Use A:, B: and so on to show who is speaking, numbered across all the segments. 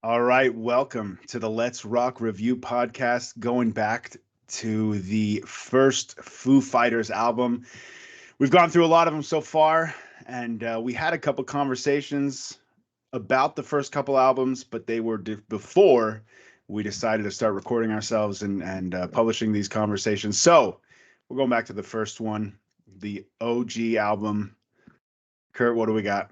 A: All right, welcome to the Let's Rock Review podcast, going back to the first Foo Fighters album. We've gone through a lot of them so far, and we had a couple conversations about the first couple albums, but they were before we decided to start recording ourselves and publishing these conversations. So we're going back to the first one, the OG album. Kurt, what do we got?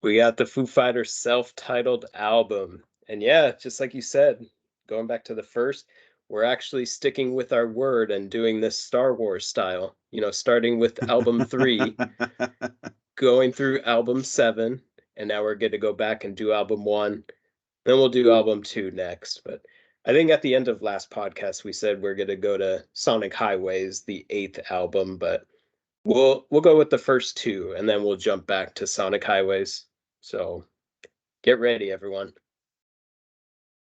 B: We got the Foo Fighters self-titled album. And yeah, just like you said, going back to the first, we're actually sticking with our word and doing this Star Wars style. Starting with album 3, going through album 7, and now we're going to go back and do album 1. Then we'll do album 2 next. But I think at the end of last podcast we said we're going to go to Sonic Highways, the 8th album, but we'll go with the first 2 and then we'll jump back to Sonic Highways. So get ready, everyone.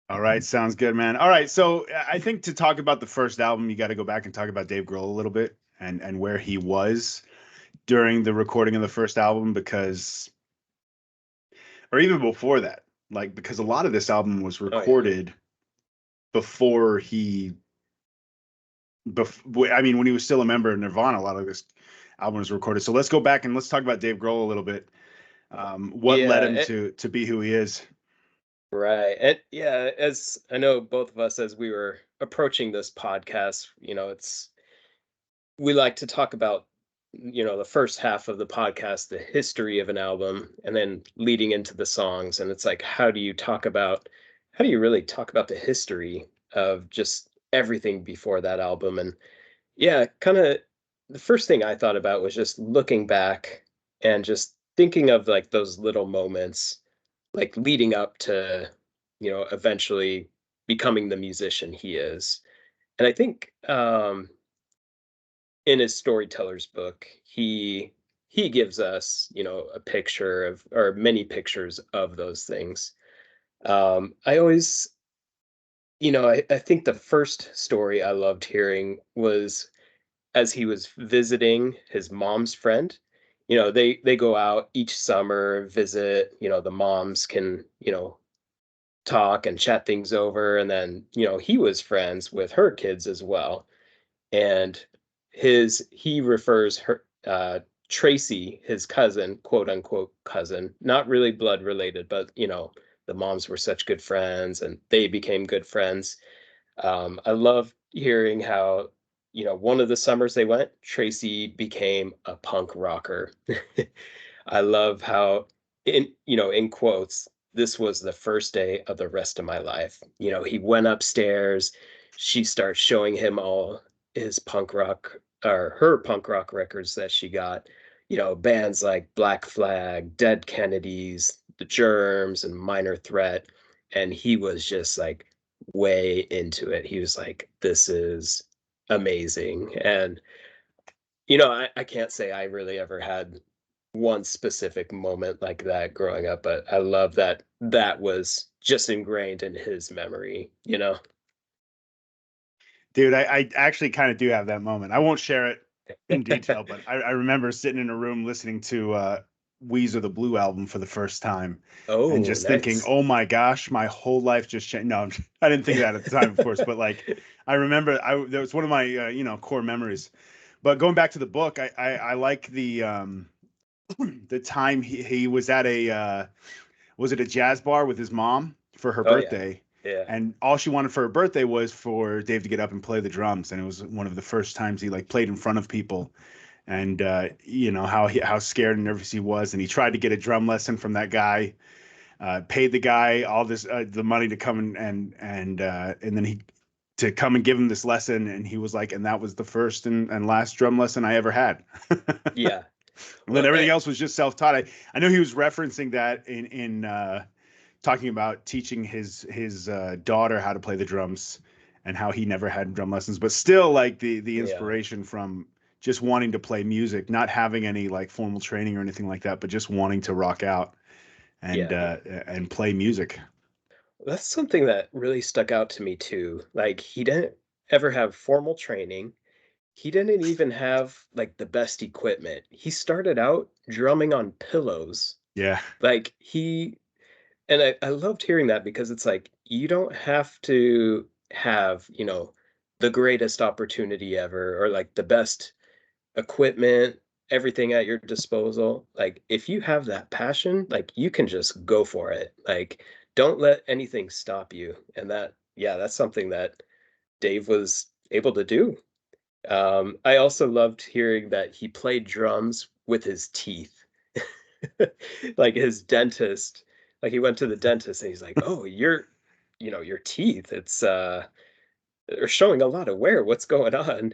A: All right, sounds good, man. All right, so I think to talk about the first album, you got to go back and talk about Dave Grohl a little bit and where he was during the recording of the first album, because, or even before that, like because a lot of this album was recorded before he, I mean, when he was still a member of Nirvana, a lot of this album was recorded. So let's go back and let's talk about Dave Grohl a little bit. What led him to be who he is?
B: Right. And yeah, as I know both of us as we were approaching this podcast, we like to talk about the first half of the podcast, the history of an album, and then leading into the songs. And it's like, how do you really talk about the history of just everything before that album? And yeah, kind of the first thing I thought about was just looking back and just thinking of like those little moments, like leading up to, eventually becoming the musician he is. And I think in his storyteller's book, he gives us, a picture of, or many pictures of those things. I always, I think the first story I loved hearing was as he was visiting his mom's friend. They go out each summer, visit. The moms can, talk and chat things over, and then he was friends with her kids as well. And he refers her, Tracy, his cousin, quote unquote cousin, not really blood related, but the moms were such good friends and they became good friends. I love hearing how, one of the summers they went, Tracy became a punk rocker. I love how, in quotes, this was the first day of the rest of my life. He went upstairs. She starts showing him all his punk rock, or her punk rock records that she got. Bands like Black Flag, Dead Kennedys, The Germs, and Minor Threat. And he was just like way into it. He was like, this is amazing. And, I can't say I really ever had one specific moment like that growing up, but I love that that was just ingrained in his memory.
A: Dude, I actually kind of do have that moment. I won't share it in detail, but I remember sitting in a room listening to Weezer the Blue album for the first time and
B: Oh,
A: just thinking,
B: nice.
A: oh my gosh, my whole life just changed. No, I didn't think that at the time, of course, but like I remember that was one of my core memories. But going back to the book, I like the time he was at a was it a jazz bar with his mom for her
B: Oh yeah.
A: birthday,
B: Yeah.
A: and all she wanted for her birthday was for Dave to get up and play the drums, and it was one of the first times he like played in front of people, and how scared and nervous he was, and he tried to get a drum lesson from that guy, paid the guy all this the money to come and then he to come and give him this lesson, and he was like, and that was the first and last drum lesson I ever had.
B: Yeah.
A: And then
B: Well,
A: everything else was just self-taught. I know he was referencing that in talking about teaching his daughter how to play the drums and how he never had drum lessons, but still like the
B: yeah.
A: inspiration from just wanting to play music, not having any like formal training or anything like that, but just wanting to rock out
B: Yeah.
A: and play music.
B: That's something that really stuck out to me too. Like he didn't ever have formal training. He didn't even have like the best equipment. He started out drumming on pillows.
A: Yeah.
B: Like he and I loved hearing that because it's like you don't have to have, the greatest opportunity ever or like the best equipment, everything at your disposal. Like if you have that passion, like you can just go for it. Like don't let anything stop you. And that, yeah, that's something that Dave was able to do. I also loved hearing that he played drums with his teeth. Like his dentist, like he went to the dentist and he's like, "Oh, your teeth, they're showing a lot of wear. What's going on?"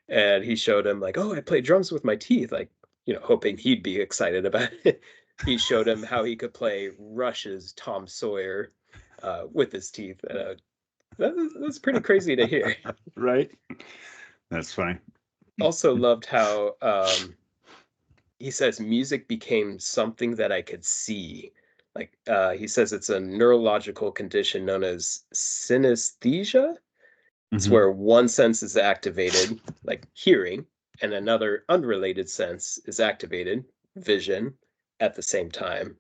B: And he showed him like, "Oh, I play drums with my teeth," like, hoping he'd be excited about it. He showed him how he could play Rush's Tom Sawyer with his teeth. That's pretty crazy to hear.
A: Right. That's funny.
B: Also loved how he says music became something that I could see. Like he says it's a neurological condition known as synesthesia. It's
A: Hmm.
B: where one sense is activated, like hearing, and another unrelated sense is activated, vision, at the same time.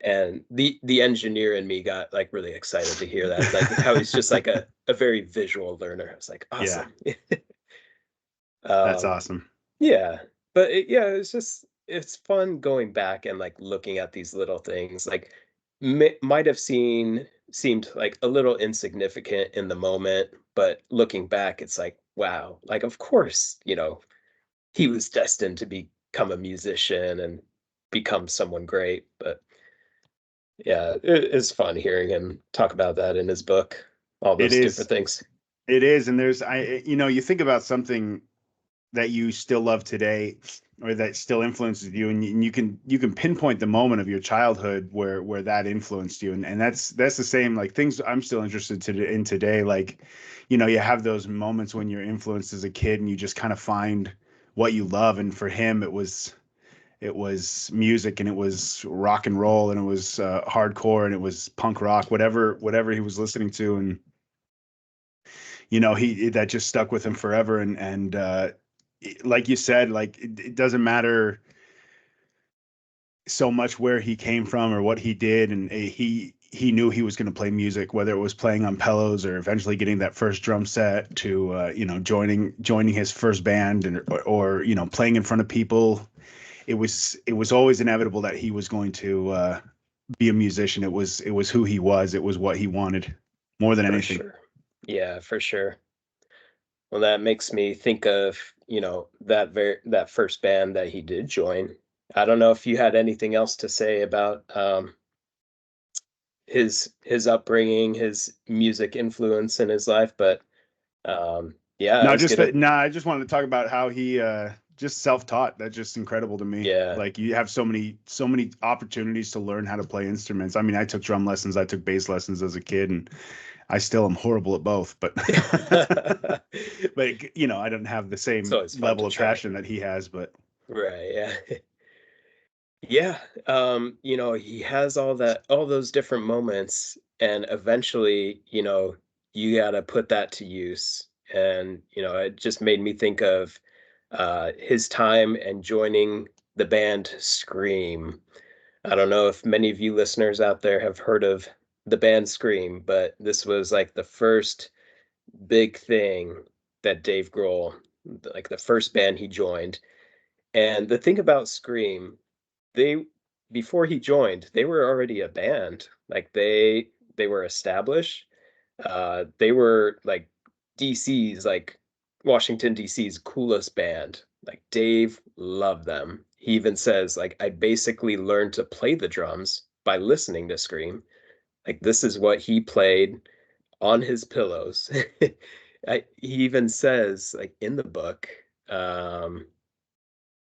B: And the engineer in me got like really excited to hear that, like how he's just like a very visual learner. I was like,
A: Yeah,
B: awesome.
A: that's
B: um,
A: awesome.
B: yeah, but yeah, it's fun going back and like looking at these little things. Like might have seemed like a little insignificant in the moment, but looking back, it's like wow, like of course, he was destined to become a musician and become someone great. But yeah, it's fun hearing him talk about that in his book, all
A: It
B: those different
A: is.
B: things.
A: It is, and you think about something that you still love today or that still influences you, and you can pinpoint the moment of your childhood where that influenced you, and that's the same, like things I'm still interested in today, like you have those moments when you're influenced as a kid and you just kind of find what you love. And for him it was music, and it was rock and roll, and it was hardcore, and it was punk rock, whatever he was listening to. And he that just stuck with him forever. And like you said, like it doesn't matter so much where he came from or what he did, and he knew he was going to play music, whether it was playing on pillows or eventually getting that first drum set to joining his first band, and or playing in front of people. It was always inevitable that he was going to be a musician. It was who he was. It was what he wanted more than
B: For
A: anything.
B: sure. Yeah, for sure. Well, that makes me think of, that first band that he did join. I don't know if you had anything else to say about his upbringing, his music influence in his life, but yeah, I
A: No,
B: was
A: just
B: gonna,
A: that. Nah, I just wanted to talk about how he just self-taught. That's just incredible to me.
B: yeah.
A: Like you have so many opportunities to learn how to play instruments. I mean, I took drum lessons, I took bass lessons as a kid, and I still am horrible at both. But but I don't have the
B: It's
A: same
B: always fun to
A: level of
B: try.
A: passion that he has. But
B: Right, yeah. Yeah, he has all those different moments, and eventually, you gotta put that to use. And, it just made me think of his time and joining the band Scream. I don't know if many of you listeners out there have heard of the band Scream, but this was like the first big thing that Dave Grohl, like the first band he joined. And the thing about Scream, they before he joined, they were already a band. Like they were established. They were like DC's, like Washington DC's coolest band. Like Dave loved them. He even says like I basically learned to play the drums by listening to Scream. Like this is what he played on his pillows. He even says like in the book, um,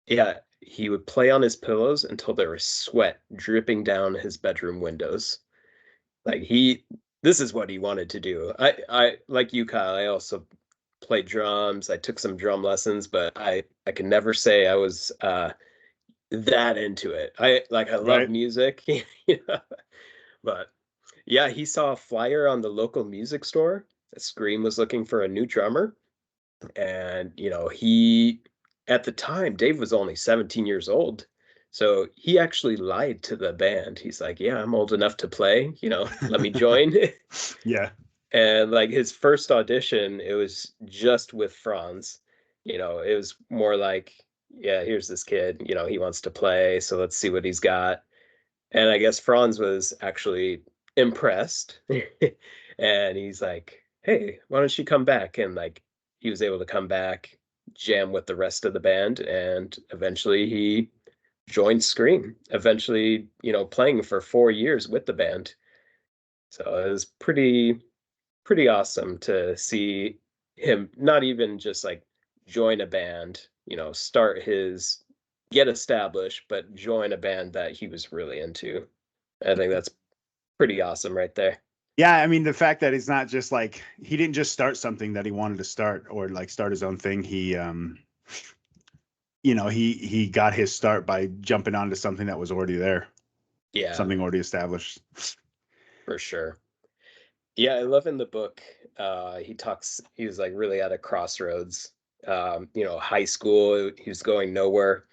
B: yeah, he would play on his pillows until there was sweat dripping down his bedroom windows. Like this is what he wanted to do. I like you, Kyle. I also played drums. I took some drum lessons, but I can never say I was that into it. I love
A: right.
B: music, but yeah, he saw a flyer on the local music store. Scream was looking for a new drummer, and he at the time Dave was only 17 years old, So he actually lied to the band. He's like, "Yeah, I'm old enough to play, let me join."
A: Yeah.
B: And like his first audition, it was just with Franz. It was more like, yeah, here's this kid, he wants to play, so let's see what he's got. And I guess Franz was actually impressed. And he's like, "Hey, why don't you come back?" And like he was able to come back, jam with the rest of the band, and eventually he joined Scream. Eventually, playing for 4 years with the band. So it was pretty awesome to see him not even just like join a band, start his get established, but join a band that he was really into. I think that's pretty awesome right there.
A: Yeah, I mean the fact that it's not just like he didn't just start something that he wanted to start or like start his own thing. He got his start by jumping onto something that was already there,
B: Yeah,
A: something already established.
B: for sure. Yeah, I love in the book, he was like really at a crossroads. High school, he was going nowhere.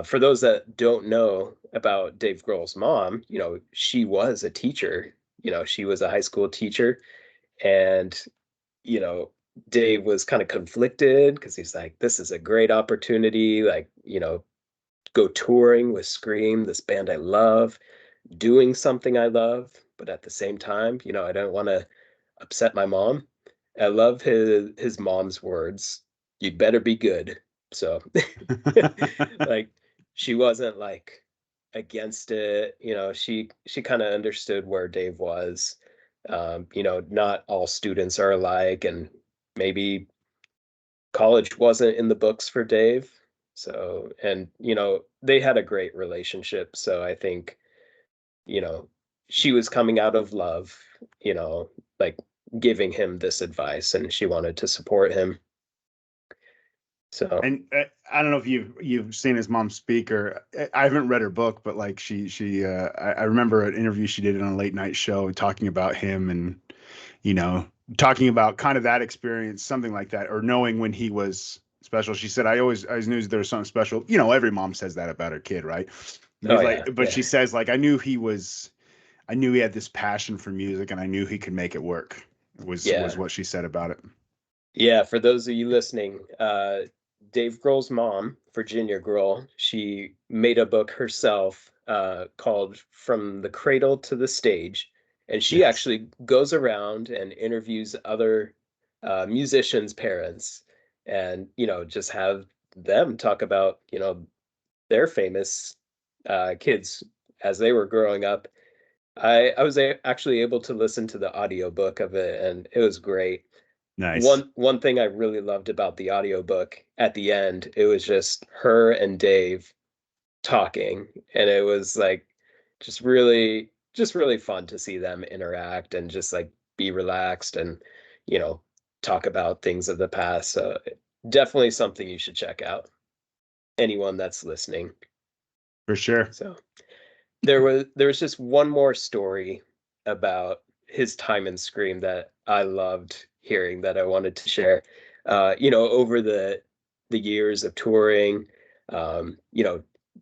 B: For those that don't know about Dave Grohl's mom, she was a teacher. She was a high school teacher, and you know, Dave was kind of conflicted because he's like, this is a great opportunity, like, go touring with Scream, this band I love, doing something I love, but at the same time, I don't want to upset my mom. I love his mom's words. You'd better be good. So like she wasn't like against it, she kind of understood where Dave was. Not all students are alike, and maybe college wasn't in the books for Dave. So, and they had a great relationship. So I think, you know, she was coming out of love, like giving him this advice, and she wanted to support him. So,
A: And I don't know if you've seen his mom speak, or I haven't read her book, but like I remember an interview she did on a late night show talking about him and you know talking about kind of that experience, something like that, or knowing when he was special. She said, I always knew there was something special. Every mom says that about her kid, right? And
B: oh
A: he's
B: yeah,
A: like, but
B: yeah,
A: she says like I knew he had this passion for music, and I knew he could make it work. Was
B: yeah.
A: what she said about it.
B: Yeah, for those of you listening, Dave Grohl's mom, Virginia Grohl, she made a book herself called From the Cradle to the Stage. And she
A: Yes.
B: actually goes around and interviews other musicians' parents and, just have them talk about, their famous kids as they were growing up. I was actually able to listen to the audiobook of it, and it was great.
A: Nice.
B: One thing I really loved about the audiobook at the end, it was just her and Dave talking, and it was like just really fun to see them interact and just like be relaxed and you know talk about things of the past. So definitely something you should check out, anyone that's listening.
A: For sure.
B: So there was just one more story about his time in Scream that I loved hearing that I wanted to share. Over the years of touring,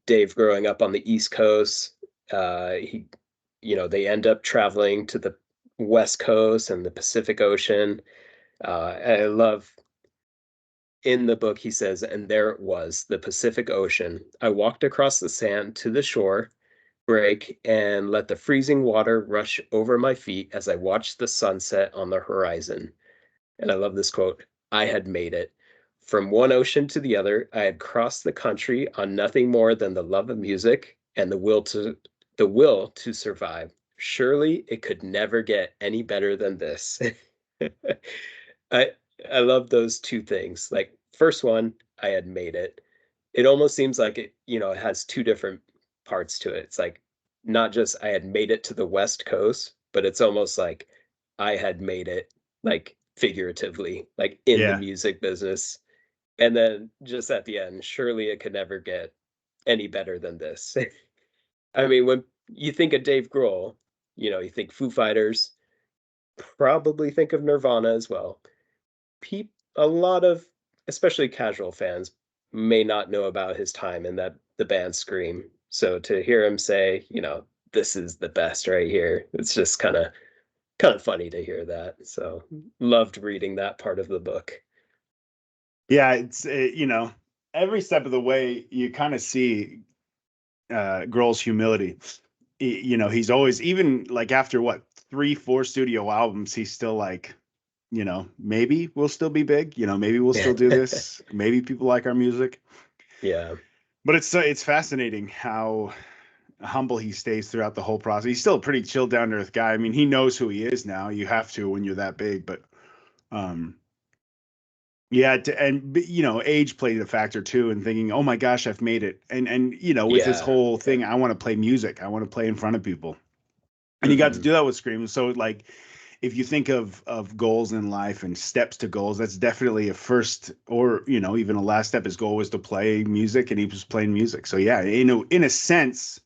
B: Dave growing up on the East Coast, they end up traveling to the West Coast and the Pacific Ocean. I love in the book he says, and there it was, the Pacific Ocean. I walked across the sand to the shore break and let the freezing water rush over my feet as I watched the sunset on the horizon. And I love this quote. I had made it. From one ocean to the other, I had crossed the country on nothing more than the love of music and the will to survive. Surely it could never get any better than this. I I love those two things. Like first one, I had made it. It almost seems like it has two different parts to it. It's like not just I had made it to the West Coast, but it's almost like I had made it like figuratively, like in the
A: Yeah.
B: music business. And then just at the end, surely it could never get any better than this. I mean, when you think of Dave Grohl, you think Foo Fighters, probably think of Nirvana as well. A lot of, especially casual fans, may not know about his time in the band Scream. So to hear him say, this is the best right here, it's just kind of funny to hear that. So loved reading that part of the book.
A: Yeah, it's every step of the way you kind of see Grohl's humility. He's always, even like after what, 3 4 studio albums, he's still like, maybe we'll still be big, maybe we'll still do this, maybe people like our music.
B: Yeah.
A: But it's fascinating how humble he stays throughout the whole process. He's still a pretty chill, down to earth guy. I mean, he knows who he is now. You have to when you're that big, but um yeah, and age played a factor too, and thinking, "Oh my gosh, I've made it." And with his
B: Yeah.
A: whole thing, I want to play music. I want to play in front of people. And he got to
B: Hmm.
A: do that with Scream. So like, if you think of goals in life and steps to goals, that's definitely a first, or even a last step. His goal was to play music, and he was playing music. So yeah, in a sense,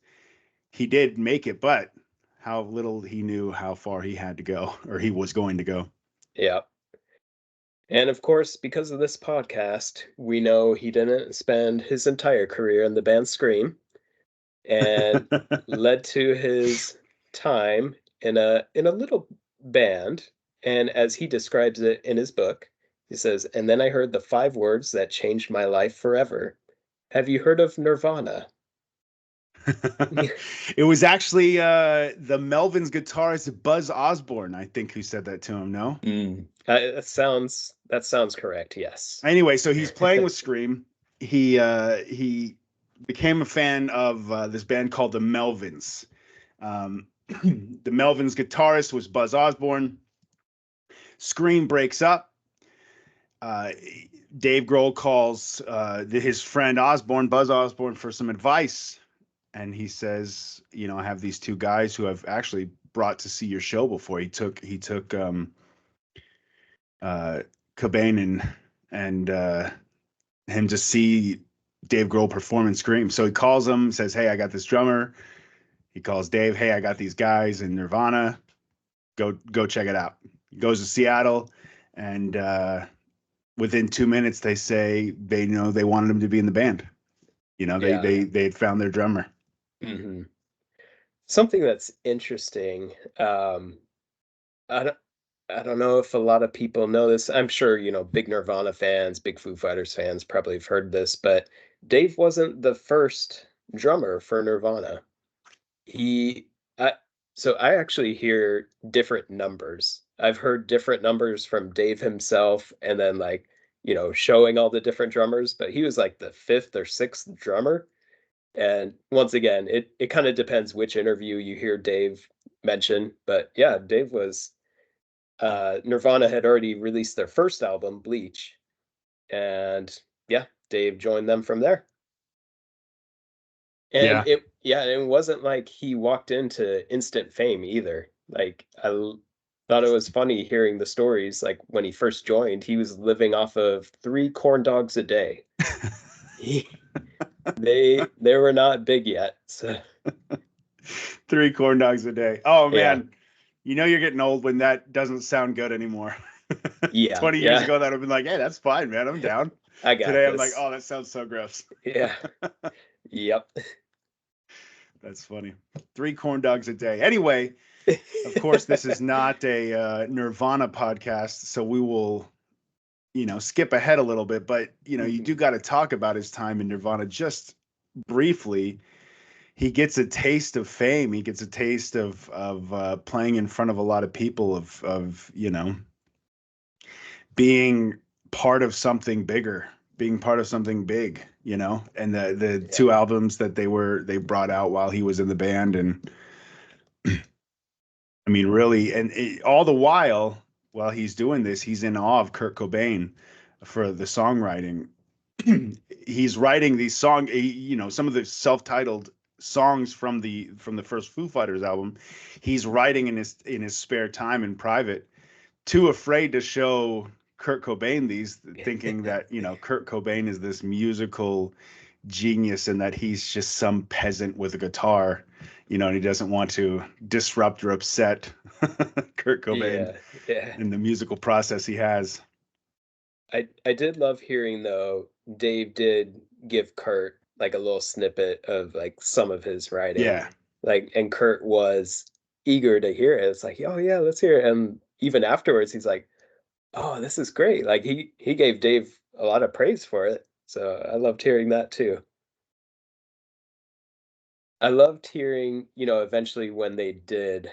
A: he did make it, but how little he knew how far he had to go, or he was going to go.
B: Yeah. And of course, because of this podcast, we know he didn't spend his entire career in the band Scream, and led to his time in a little band. And as he describes it in his book, he says, "And then I heard the 5 words that changed my life forever. Have you heard of Nirvana?"
A: It was actually the Melvins guitarist Buzz Osborne, I think, who said that to him. No,
B: That sounds correct. Yes.
A: anyway, so he's playing with Scream. He became a fan of this band called the Melvins. The Melvins guitarist was Buzz Osborne. Scream breaks up. Uh, Dave Grohl calls his friend Osborne, Buzz Osborne, for some advice, and he says, I have these 2 guys who I've actually brought to see your show before. He took uh, Cobain and him to see Dave Grohl perform and Scream. So he calls him, says, "Hey, I got this drummer." He calls Dave, "Hey, I got these guys in Nirvana. Go check it out." He goes to Seattle, and within 2 minutes, they say they wanted him to be in the band.
B: Yeah.
A: They had found their drummer.
B: Hmm. Something that's interesting. I don't, I don't know if a lot of people know this. I'm sure, big Nirvana fans, big Foo Fighters fans probably have heard this, but Dave wasn't the first drummer for Nirvana. He, I, so I actually hear different numbers. I've heard different numbers from Dave himself, and then like, showing all the different drummers, but he was like the fifth or sixth drummer. And once again, it kind of depends which interview you hear Dave mention. But yeah, Dave was Nirvana had already released their first album, Bleach, and yeah, Dave joined them from there. And
A: Yeah.
B: it wasn't like he walked into instant fame either. Like thought it was funny hearing the stories. Like when he first joined, he was living off of 3 corn dogs a day. He, they were not big yet. So
A: 3 corn dogs a day. Oh
B: yeah,
A: man, you're getting old when that doesn't sound good anymore.
B: yeah,
A: 20 years
B: yeah.
A: ago, that would have been like, "Hey, that's fine, man. I'm down."
B: I got
A: Today, I'm like,
B: this.
A: "Oh, that sounds so gross."
B: Yeah. Yep.
A: That's funny. 3 corn dogs a day. Anyway, of course, this is not a Nirvana podcast, so we will, skip ahead a little bit. But you do
B: Mhm.
A: got to talk about his time in Nirvana just briefly. He gets a taste of fame. He gets a taste of playing in front of a lot of people, of being part of something bigger, being part of something big. And the
B: Yeah.
A: 2 albums that they brought out while he was in the band, and I mean, really, and all the while he's doing this, he's in awe of Kurt Cobain for the songwriting. He's writing these some of the self-titled songs from the first Foo Fighters album. He's writing in his spare time in private, too afraid to show Kurt Cobain these, thinking that Kurt Cobain is this musical genius and that he's just some peasant with a guitar, and he doesn't want to disrupt or upset Kurt Cobain
B: Yeah. Yeah.
A: in the musical process he has.
B: I did love hearing though Dave did give Kurt like a little snippet of like some of his writing.
A: Yeah.
B: Like, and Kurt was eager to hear it. It's like, oh yeah, let's hear it. And even afterwards, he's like, oh, this is great. Like he gave Dave a lot of praise for it. So I loved hearing that too. I loved hearing, eventually when they did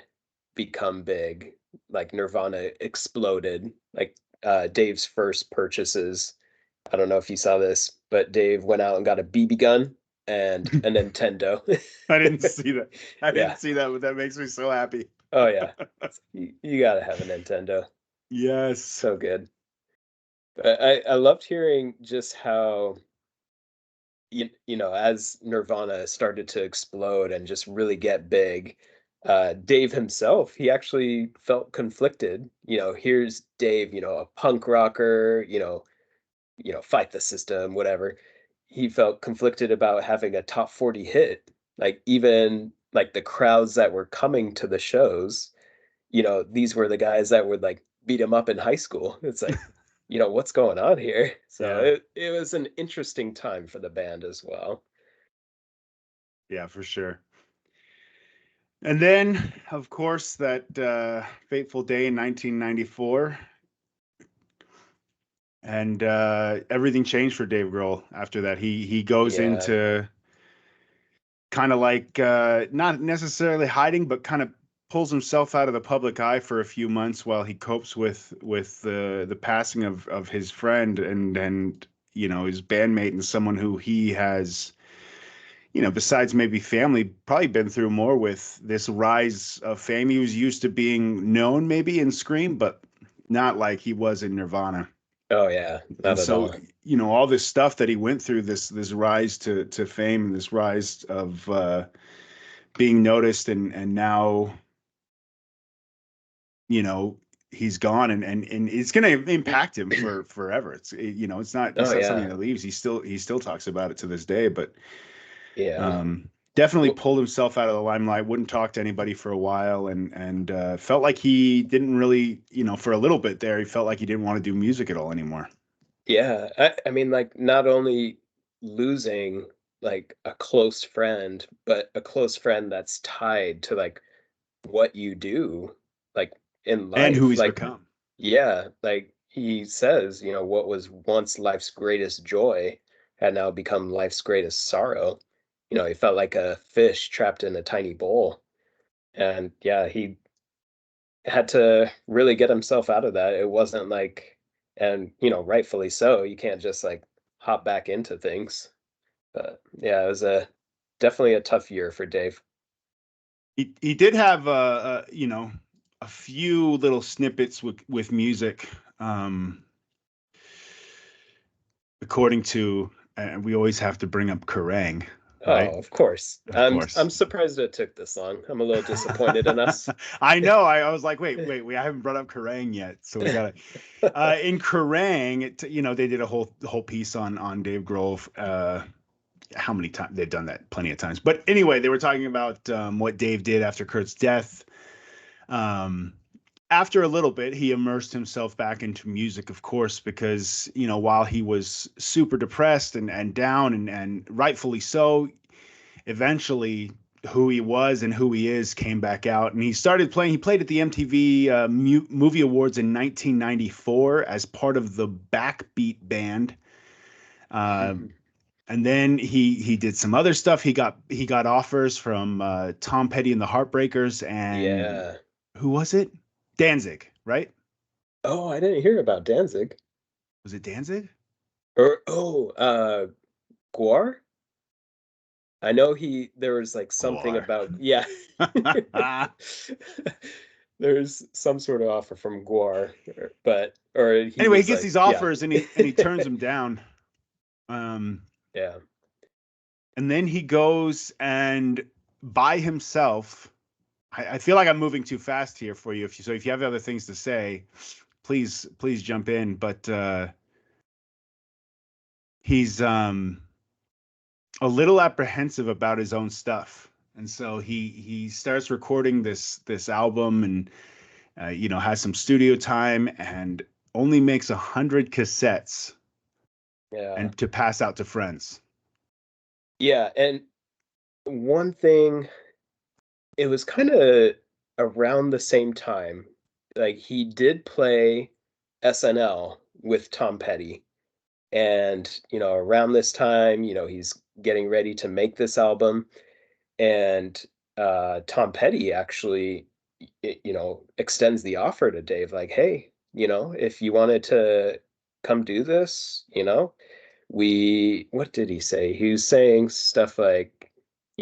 B: become big, like Nirvana exploded, like Dave's first purchases. I don't know if you saw this, but Dave went out and got a BB gun and a Nintendo.
A: I didn't see that. I didn't
B: Yeah.
A: see that, but that makes me so happy.
B: Oh yeah. You gotta have a Nintendo.
A: Yes.
B: So good. But I loved hearing just how as Nirvana started to explode and just really get big, Dave himself, he actually felt conflicted. Here's Dave, a punk rocker, fight the system, whatever. He felt conflicted about having a top 40 hit. Like even like the crowds that were coming to the shows, these were the guys that would like beat him up in high school. It's like, what's going on here? So
A: Yeah.
B: it was an interesting time for the band as well.
A: Yeah, for sure. And then, of course, that fateful day in 1994, and everything changed for Dave Grohl after that. He goes
B: Yeah.
A: into kind of like not necessarily hiding, but kind of pulls himself out of the public eye for a few months while he copes with the passing of his friend and his bandmate and someone who he has, besides maybe family, probably been through more with this rise of fame. He was used to being known maybe in Scream, but not like he was in Nirvana.
B: Oh yeah,
A: And
B: not at
A: so,
B: all.
A: all this stuff that he went through, this rise to fame and this rise of being noticed, and now, you know, he's gone, and it's going to impact him for forever. It's
B: Oh
A: not something
B: yeah.
A: that leaves. He still talks about it to this day, but
B: Yeah.
A: definitely
B: Well,
A: pulled himself out of the limelight, wouldn't talk to anybody for a while, and felt like he didn't really, for a little bit there, he felt like he didn't want to do music at all anymore.
B: yeah. I mean, like not only losing like a close friend, but a close friend that's tied to like what you do, like in
A: And who
B: life.
A: he's
B: Like,
A: become.
B: yeah, like he says, what was once life's greatest joy had now become life's greatest sorrow. He felt like a fish trapped in a tiny bowl. And yeah, he had to really get himself out of that. It wasn't like, and rightfully so, you can't just like hop back into things. But yeah, it was definitely a tough year for Dave.
A: He did have a few little snippets with music, um, according to, and we always have to bring up Kerrang, right?
B: Oh, of course.
A: Of
B: I'm
A: course.
B: surprised it took this long. I'm a little disappointed in us.
A: I know. I was like, wait, we haven't brought up Kerrang yet, so we gotta. In Kerrang, they did a whole piece on Dave Grohl. How many times they've done that? Plenty of times. But anyway, they were talking about what Dave did after Kurt's death. Um, After a little bit, he immersed himself back into music, of course, because, while he was super depressed and down, and rightfully so, eventually who he was and who he is came back out. And he played at the MTV Movie Awards in 1994 as part of the Backbeat Band. Uh, and then he did some other stuff. He got offers from Tom Petty and the Heartbreakers, and
B: Yeah.
A: who was it? Danzig, right?
B: Oh, I didn't hear about Danzig.
A: Was it Danzig?
B: Or Guar? I know there was like something
A: Guar.
B: about, yeah. There's some sort of offer from Guar, or he
A: Anyway, he
B: was
A: gets
B: like,
A: these
B: yeah.
A: offers, and he turns them down. Um,
B: Yeah.
A: and then he goes and by himself. I feel like I'm moving too fast here for you. If you have other things to say, please jump in. But he's a little apprehensive about his own stuff, and so he starts recording this album, and has some studio time, and only makes 100 cassettes
B: Yeah.
A: and to pass out to friends.
B: Yeah, and one thing, it was kind of around the same time. Like he did play SNL with Tom Petty. And, around this time, he's getting ready to make this album. And Tom Petty actually, extends the offer to Dave, like, hey, if you wanted to come do this, what did he say? He was saying stuff like,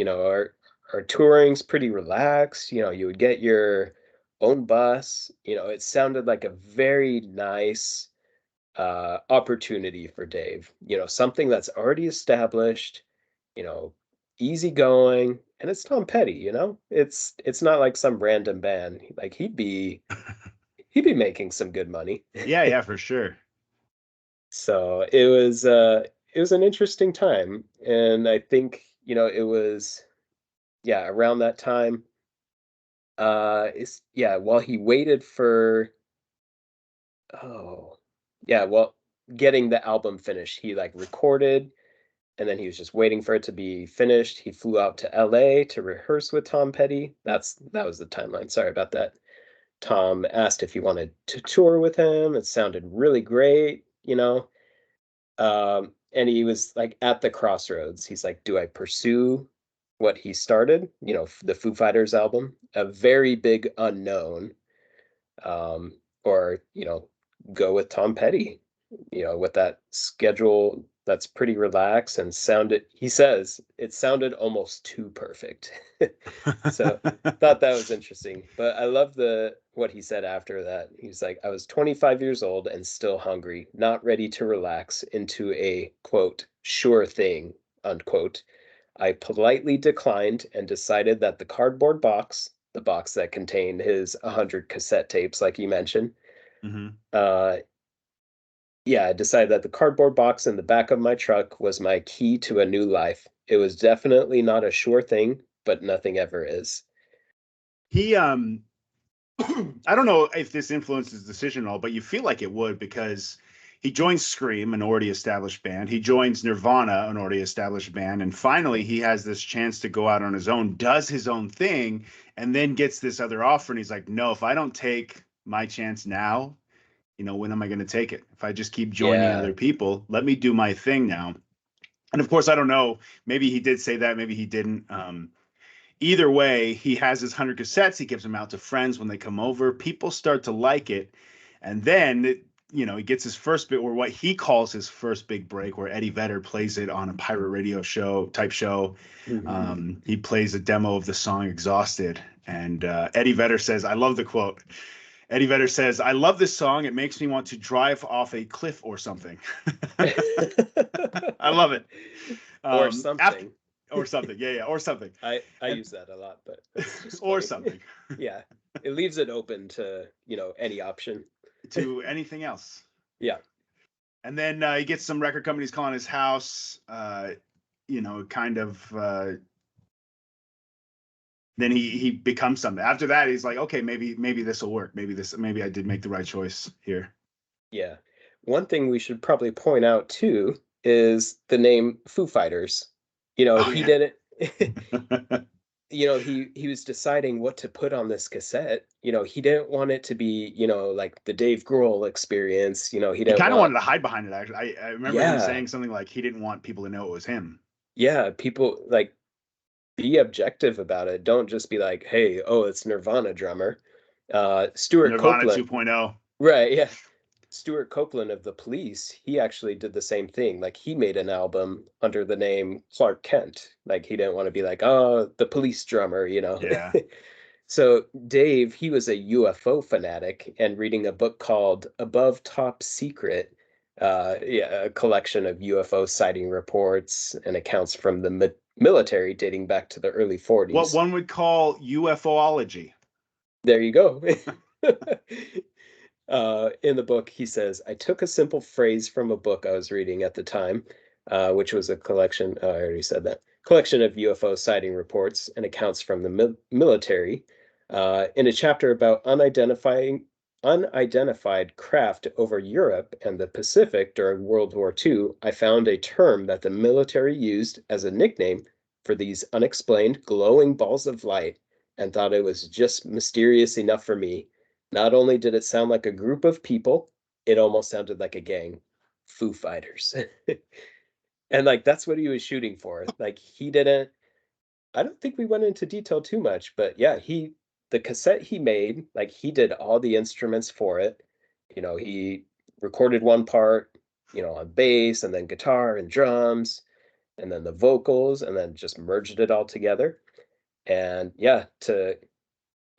B: our touring's pretty relaxed, you would get your own bus. It sounded like a very nice opportunity for Dave. Something that's already established, you know, easygoing, and it's Tom Petty. It's not like some random band. Like he'd be making some good money.
A: Yeah, yeah, for sure.
B: So it was an interesting time, and I think it was, yeah, around that time. It's yeah, while he waited for, oh yeah, well, getting the album finished, he like recorded, and then he was just waiting for it to be finished. He flew out to LA to rehearse with Tom Petty. That was the timeline. Sorry about that. Tom asked if he wanted to tour with him. It sounded really great. And he was like at the crossroads. He's like, do I pursue what he started? The Foo Fighters album, a very big unknown, um, or go with Tom Petty, with that schedule that's pretty relaxed and sounded. He says it sounded almost too perfect. So thought that was interesting. But I love the what he said after that. He's like, I was 25 years old and still hungry, not ready to relax into a quote sure thing unquote. I politely declined and decided that the cardboard box, the box that contained his 100 cassette tapes, like you mentioned,
A: Hmm.
B: uh, yeah, I decided that the cardboard box in the back of my truck was my key to a new life. It was definitely not a sure thing, but nothing ever is.
A: He I don't know if this influenced his decision at all, but you feel like it would because he joins Scream, an already established band. He joins Nirvana, an already established band, and finally he has this chance to go out on his own, does his own thing, and then gets this other offer, and he's like, "No, if I don't take my chance now, when am I going to take it? If I just keep joining
B: Yeah.
A: other people, let me do my thing now." And of course, I don't know. Maybe he did say that. Maybe he didn't. Either way, he has his 100 cassettes. He gives them out to friends when they come over. People start to like it. And then, he gets his first bit, or what he calls his first big break, where Eddie Vedder plays it on a pirate radio show. He plays a demo of the song Exhausted. And Eddie Vedder says, I love the quote. Eddie Vedder says, I love this song. It makes me want to drive off a cliff or something. I love it.
B: Or
A: After
B: something.
A: or something. Yeah, yeah, or something.
B: I
A: And
B: use that a lot, but it's just
A: or
B: funny.
A: something.
B: Yeah. It leaves it open to, any option.
A: To anything else.
B: Yeah.
A: And then he gets some record companies calling his house. Kind of. Then he becomes something. After that, he's like, okay, maybe this will work. Maybe I did make the right choice here.
B: Yeah. One thing we should probably point out too is the name Foo Fighters.
A: Oh
B: He
A: yeah.
B: didn't he was deciding what to put on this cassette. He didn't want it to be, like the Dave Grohl experience. He
A: He
B: didn't
A: kind of
B: want,
A: wanted to hide behind it. Actually, I remember him
B: yeah,
A: saying something like he didn't want people to know it was him.
B: yeah, people like be objective about it. Don't just be like, hey, oh, it's Nirvana drummer. Stuart
A: Nirvana
B: Copeland,
A: 2.0.
B: right? Yeah. Stuart Copeland of The Police, he actually did the same thing. Like he made an album under the name Clark Kent. Like he didn't want to be like, oh, the Police drummer.
A: Yeah.
B: So Dave, he was a UFO fanatic and reading a book called Above Top Secret, yeah, a collection of UFO sighting reports and accounts from the military dating back to the early
A: What
B: 40s.
A: one would call UFOlogy.
B: There you go. In the book, he says, I took a simple phrase from a book I was reading at the time, which was a collection, I already said that, collection of UFO sighting reports and accounts from the military. In a chapter about unidentified craft over Europe and the Pacific during World War II, I found a term that the military used as a nickname for these unexplained glowing balls of light and thought it was just mysterious enough for me. Not only did it sound like a group of people, it almost sounded like a gang. Foo Fighters. And like that's what he was shooting for. Like he didn't I don't think we went into detail too much, but yeah, the cassette he made, like he did all the instruments for it. He recorded one part, on bass and then guitar and drums and then the vocals and then just merged it all together. And yeah,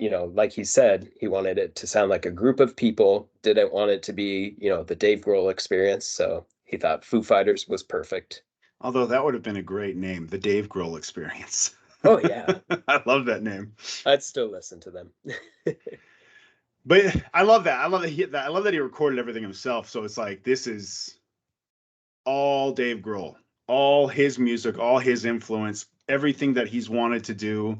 B: like he said, he wanted it to sound like a group of people, didn't want it to be, the Dave Grohl experience. So he thought Foo Fighters was perfect.
A: Although that would have been a great name, the Dave Grohl Experience.
B: Oh yeah.
A: I love that name.
B: I'd still listen to them.
A: But I love that. I love that he recorded everything himself. So it's like this is all Dave Grohl, all his music, all his influence, everything that he's wanted to do.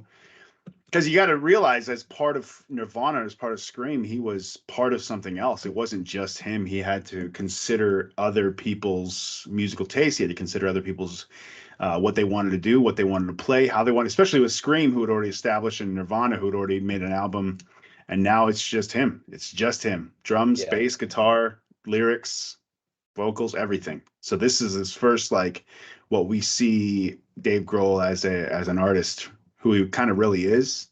A: Because you got to realize, as part of Nirvana, as part of Scream, he was part of something else. It wasn't just him. He had to consider other people's musical taste. He had to consider other people's what they wanted to do, what they wanted to play, how they wanted, especially with Scream, who had already established, and Nirvana, who had already made an album. And now it's just him. It's just him. Drums,
B: Yeah.
A: bass, guitar, lyrics, vocals, everything. So this is his first, like, what we see Dave Grohl as an artist, who he kind of really is.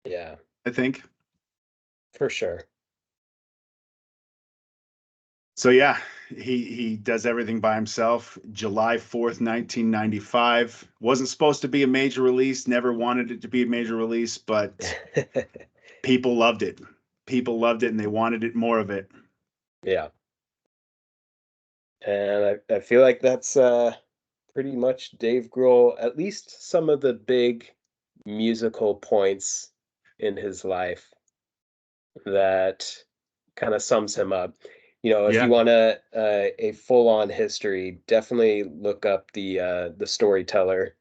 B: Yeah,
A: I think.
B: for sure.
A: So yeah, he does everything by himself. July 4th, 1995. Wasn't supposed to be a major release, never wanted it to be a major release, but people loved it. People loved it and they wanted it, more of it.
B: Yeah. And I feel like that's pretty much Dave Grohl, at least some of the big musical points in his life that kind of sums him up. If you
A: Yeah.
B: want a full-on history, definitely look up the Storyteller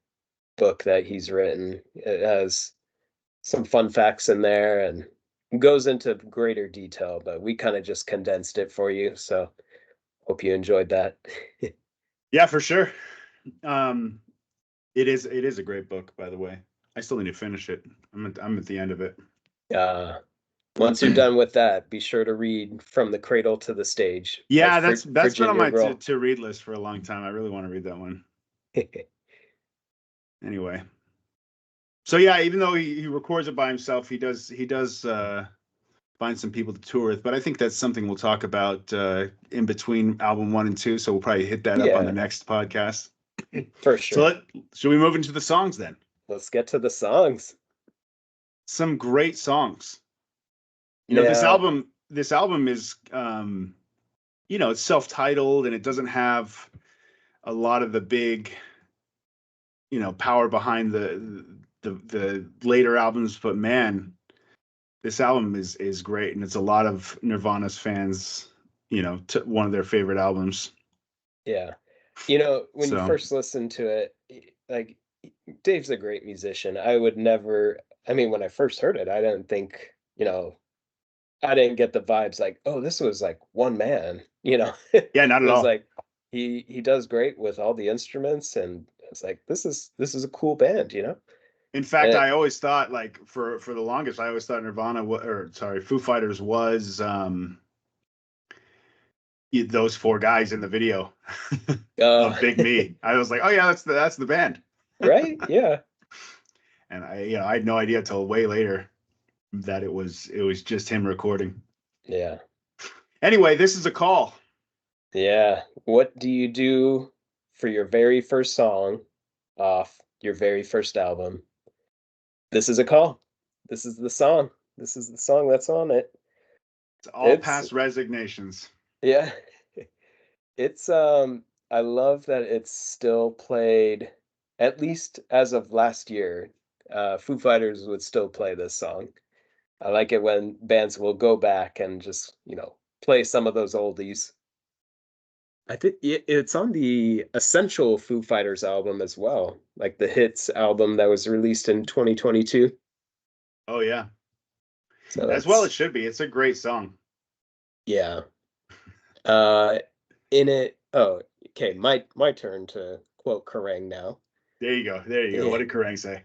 B: book that he's written. It has some fun facts in there and goes into greater detail, but we kind of just condensed it for you. So hope you enjoyed that.
A: Yeah, for sure. Um, it is a great book, by the way. I still need to finish it. I'm at the end of it.
B: Uh, Once you're done with that, be sure to read From the Cradle to the Stage by
A: Yeah, that's been on
B: Virginia
A: my
B: Grohl.
A: to read list for a long time. I really want to read that one. Anyway, so yeah, even though he records it by himself, he does find some people to tour with. But I think that's something we'll talk about in between album 1 and 2. So we'll probably hit that up on the
B: Yeah,
A: next podcast.
B: for
A: So
B: sure.
A: should we move into the songs then?
B: Let's get to the songs.
A: Some great songs. This
B: Now,
A: album is it's self-titled and it doesn't have a lot of the big, power behind the later albums, but man, this album is great, and it's a lot of Nirvana's fans, one of their favorite albums.
B: yeah. When you
A: So
B: first listen to it, like Dave's a great musician. I would never, I mean, when I first heard it, I didn't think, I didn't get the vibes like, oh, this was like one man, It
A: yeah, not at
B: was
A: all.
B: like he does great with all the instruments and it's like this is a cool band.
A: In fact,
B: And
A: I always thought, like, for the longest, I always thought Nirvana or sorry, Foo Fighters was those four guys in the video of Big Me. I was like, oh yeah, that's the band.
B: right? Yeah.
A: And I had no idea till way later that it was just him recording.
B: Yeah.
A: Anyway, this is a call.
B: Yeah. What do you do for your very first song off your very first album? This is a call. This is the song. This is the song that's on it.
A: It's all
B: It's
A: past resignations.
B: yeah. It's I love that it's still played at least as of last year. Foo Fighters would still play this song. I like it when bands will go back and just, play some of those oldies. I think it's on the Essential Foo Fighters album as well, like the Hits album that was released in 2022.
A: Oh yeah.
B: So
A: As well,
B: that's
A: it should be. It's a great song.
B: yeah. Uh, in it. Oh, okay. My turn to quote Kerrang now.
A: There you go. There you go. What
B: Yeah.
A: did Kerrang say?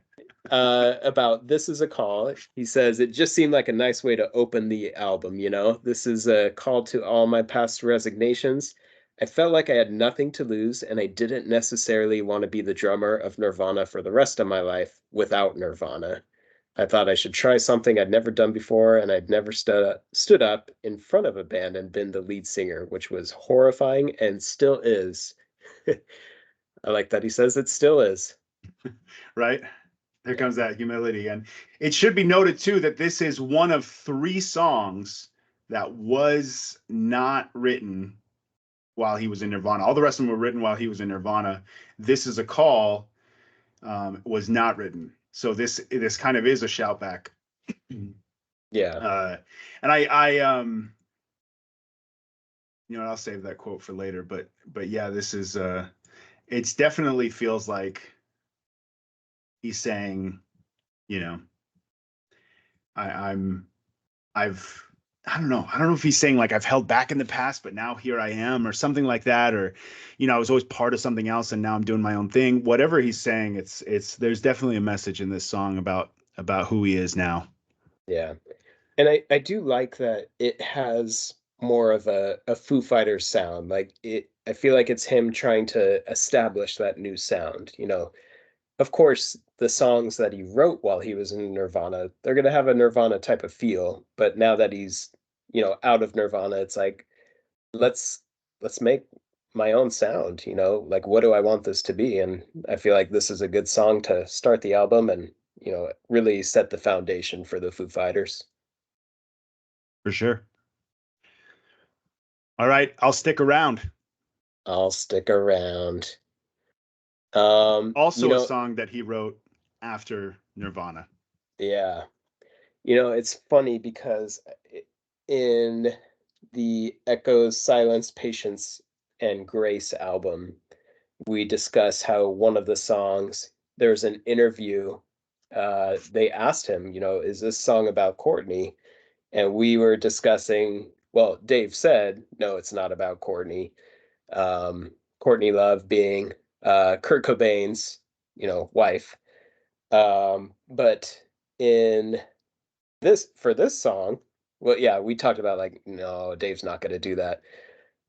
B: About This Is a Call. He says it just seemed like a nice way to open the album, you know? This is a call to all my past resignations. I felt like I had nothing to lose, and I didn't necessarily want to be the drummer of Nirvana for the rest of my life without Nirvana. I thought I should try something I'd never done before, and I'd never stood up in front of a band and been the lead singer, which was horrifying and still is. I like that he says it still is.
A: Right? There
B: Yeah.
A: comes that humility. And it should be noted, too, that this is one of 3 songs that was not written while he was in Nirvana. All the rest of them were written while he was in Nirvana. This Is a Call was not written. So this kind of is a shout back.
B: Yeah.
A: And I I'll save that quote for later. But yeah, this is it's definitely feels like he's saying, you know, I, I'm I've I don't know. I don't know if he's saying like I've held back in the past, but now here I am, or something like that, or I was always part of something else and now I'm doing my own thing. Whatever he's saying, it's there's definitely a message in this song about who he is now.
B: Yeah. And I do like that it has more of a Foo Fighters sound. Like I feel like it's him trying to establish that new sound, you know. Of course, the songs that he wrote while he was in Nirvana, they're gonna have a Nirvana type of feel. But now that he's, out of Nirvana, it's like let's let's make my own sound, you know? Like what do I want this to be? And I feel like this is a good song to start the album and, really set the foundation for the Foo Fighters.
A: For sure. All right, I'll stick around.
B: I'll stick around.
A: Also a song that he wrote after Nirvana.
B: Yeah. It's funny because in the Echoes, Silence, Patience, and Grace album, we discuss how one of the songs, there's an interview. They asked him, is this song about Courtney? And we were discussing, well, Dave said, no, it's not about Courtney. Courtney Love being Kurt Cobain's, wife. But in for this song, well, yeah, we talked about like, no, Dave's not going to do that.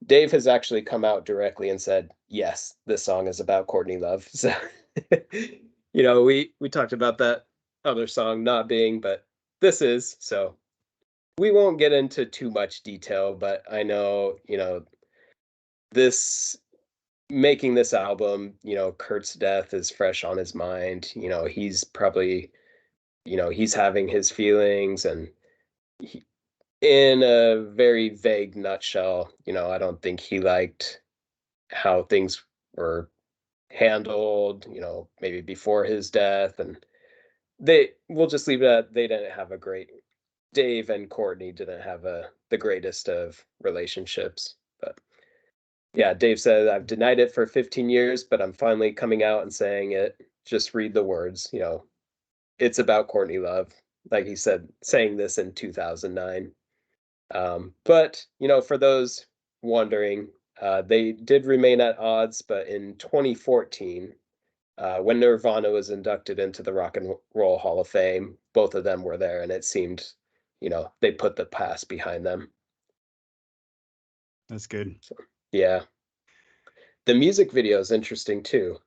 B: Dave has actually come out directly and said, yes, this song is about Courtney Love. So, we talked about that other song not being, but this is. So we won't get into too much detail, but I know, this making this album, Kurt's death is fresh on his mind. He's probably, he's having his feelings and he, in a very vague nutshell, I don't think he liked how things were handled, maybe before his death. And we'll just leave it at they didn't have a great, Dave and Courtney didn't have the greatest of relationships. But yeah, Dave said, I've denied it for 15 years, but I'm finally coming out and saying it. Just read the words, it's about Courtney Love. Like he said, saying this in 2009. But, for those wondering, they did remain at odds, but in 2014, when Nirvana was inducted into the Rock and Roll Hall of Fame, both of them were there, and it seemed, they put the past behind them.
A: That's good.
B: So, yeah. The music video is interesting too.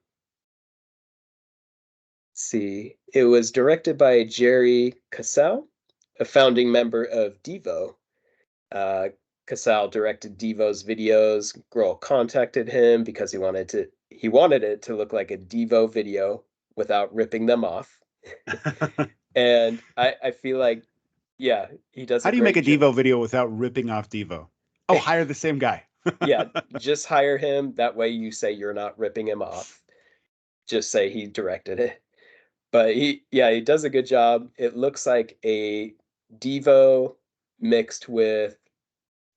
B: See, it was directed by Jerry Casale, a founding member of Devo. Uh, Casale directed Devo's videos. Grohl contacted him because he wanted it to look like a Devo video without ripping them off. And I feel like, yeah, he does
A: How
B: a
A: do you make
B: great
A: a
B: job.
A: Devo video without ripping off Devo? Oh, hire the same guy.
B: Yeah, just hire him. That way you say you're not ripping him off. Just say he directed it. But he does a good job. It looks like a Devo mixed with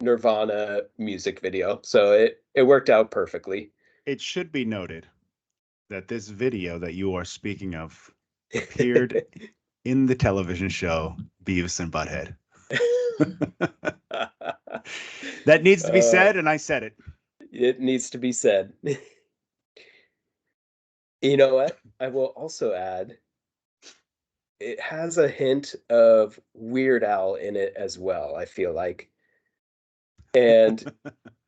B: Nirvana music video. So it worked out perfectly.
A: It should be noted that this video that you are speaking of appeared in the television show Beavis and Butthead. That needs to be said, and I said it.
B: It needs to be said. You know what? I will also add, it has a hint of Weird Al in it as well, I feel like. And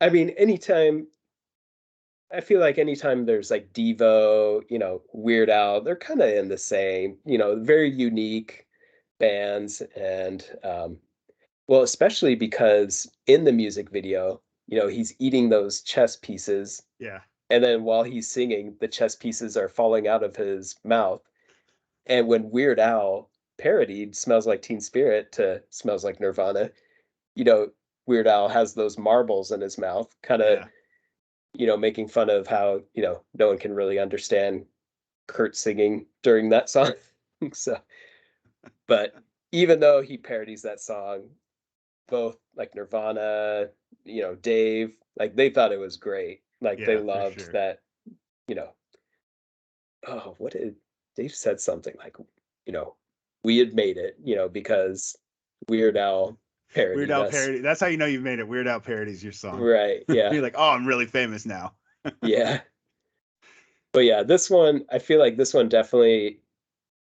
B: I mean, I feel like anytime there's like Devo, Weird Al, they're kind of in the same, very unique bands. And well, especially because in the music video, he's eating those chess pieces.
A: Yeah.
B: And then while he's singing, the chess pieces are falling out of his mouth. And when Weird Al parodied Smells Like Teen Spirit to Smells Like Nirvana, you know, Weird Al has those marbles in his mouth, kind of,
A: Yeah.
B: making fun of how, no one can really understand Kurt singing during that song. So, but even though he parodies that song, both like Nirvana, Dave, like they thought it was great. Like they
A: Yeah, for
B: loved
A: sure.
B: that, you know, oh, what did Dave said something like, you know, we had made it, because Weird Al
A: Weird
B: parodied
A: Al
B: us.
A: parody. That's how you know you've made it. Weird Al parodies your song.
B: Right. Yeah.
A: You're like, oh, I'm really famous now.
B: Yeah. But yeah, this one, I feel like this one definitely,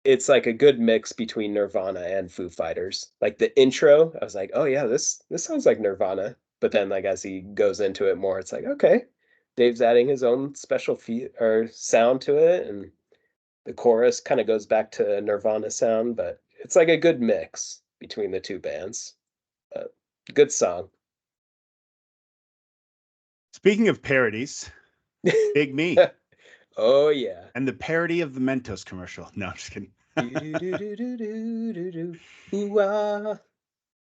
B: it's like a good mix between Nirvana and Foo Fighters. Like the intro, I was like, oh yeah, this sounds like Nirvana. But then like as he goes into it more, it's like, okay, Dave's adding his own special or sound to it, and the chorus kind of goes back to Nirvana sound, but it's like a good mix between the two bands. Good song.
A: Speaking of parodies, Big Me
B: Oh yeah.
A: and the parody of the Mentos commercial. No, I'm just kidding.
B: Ooh-ah.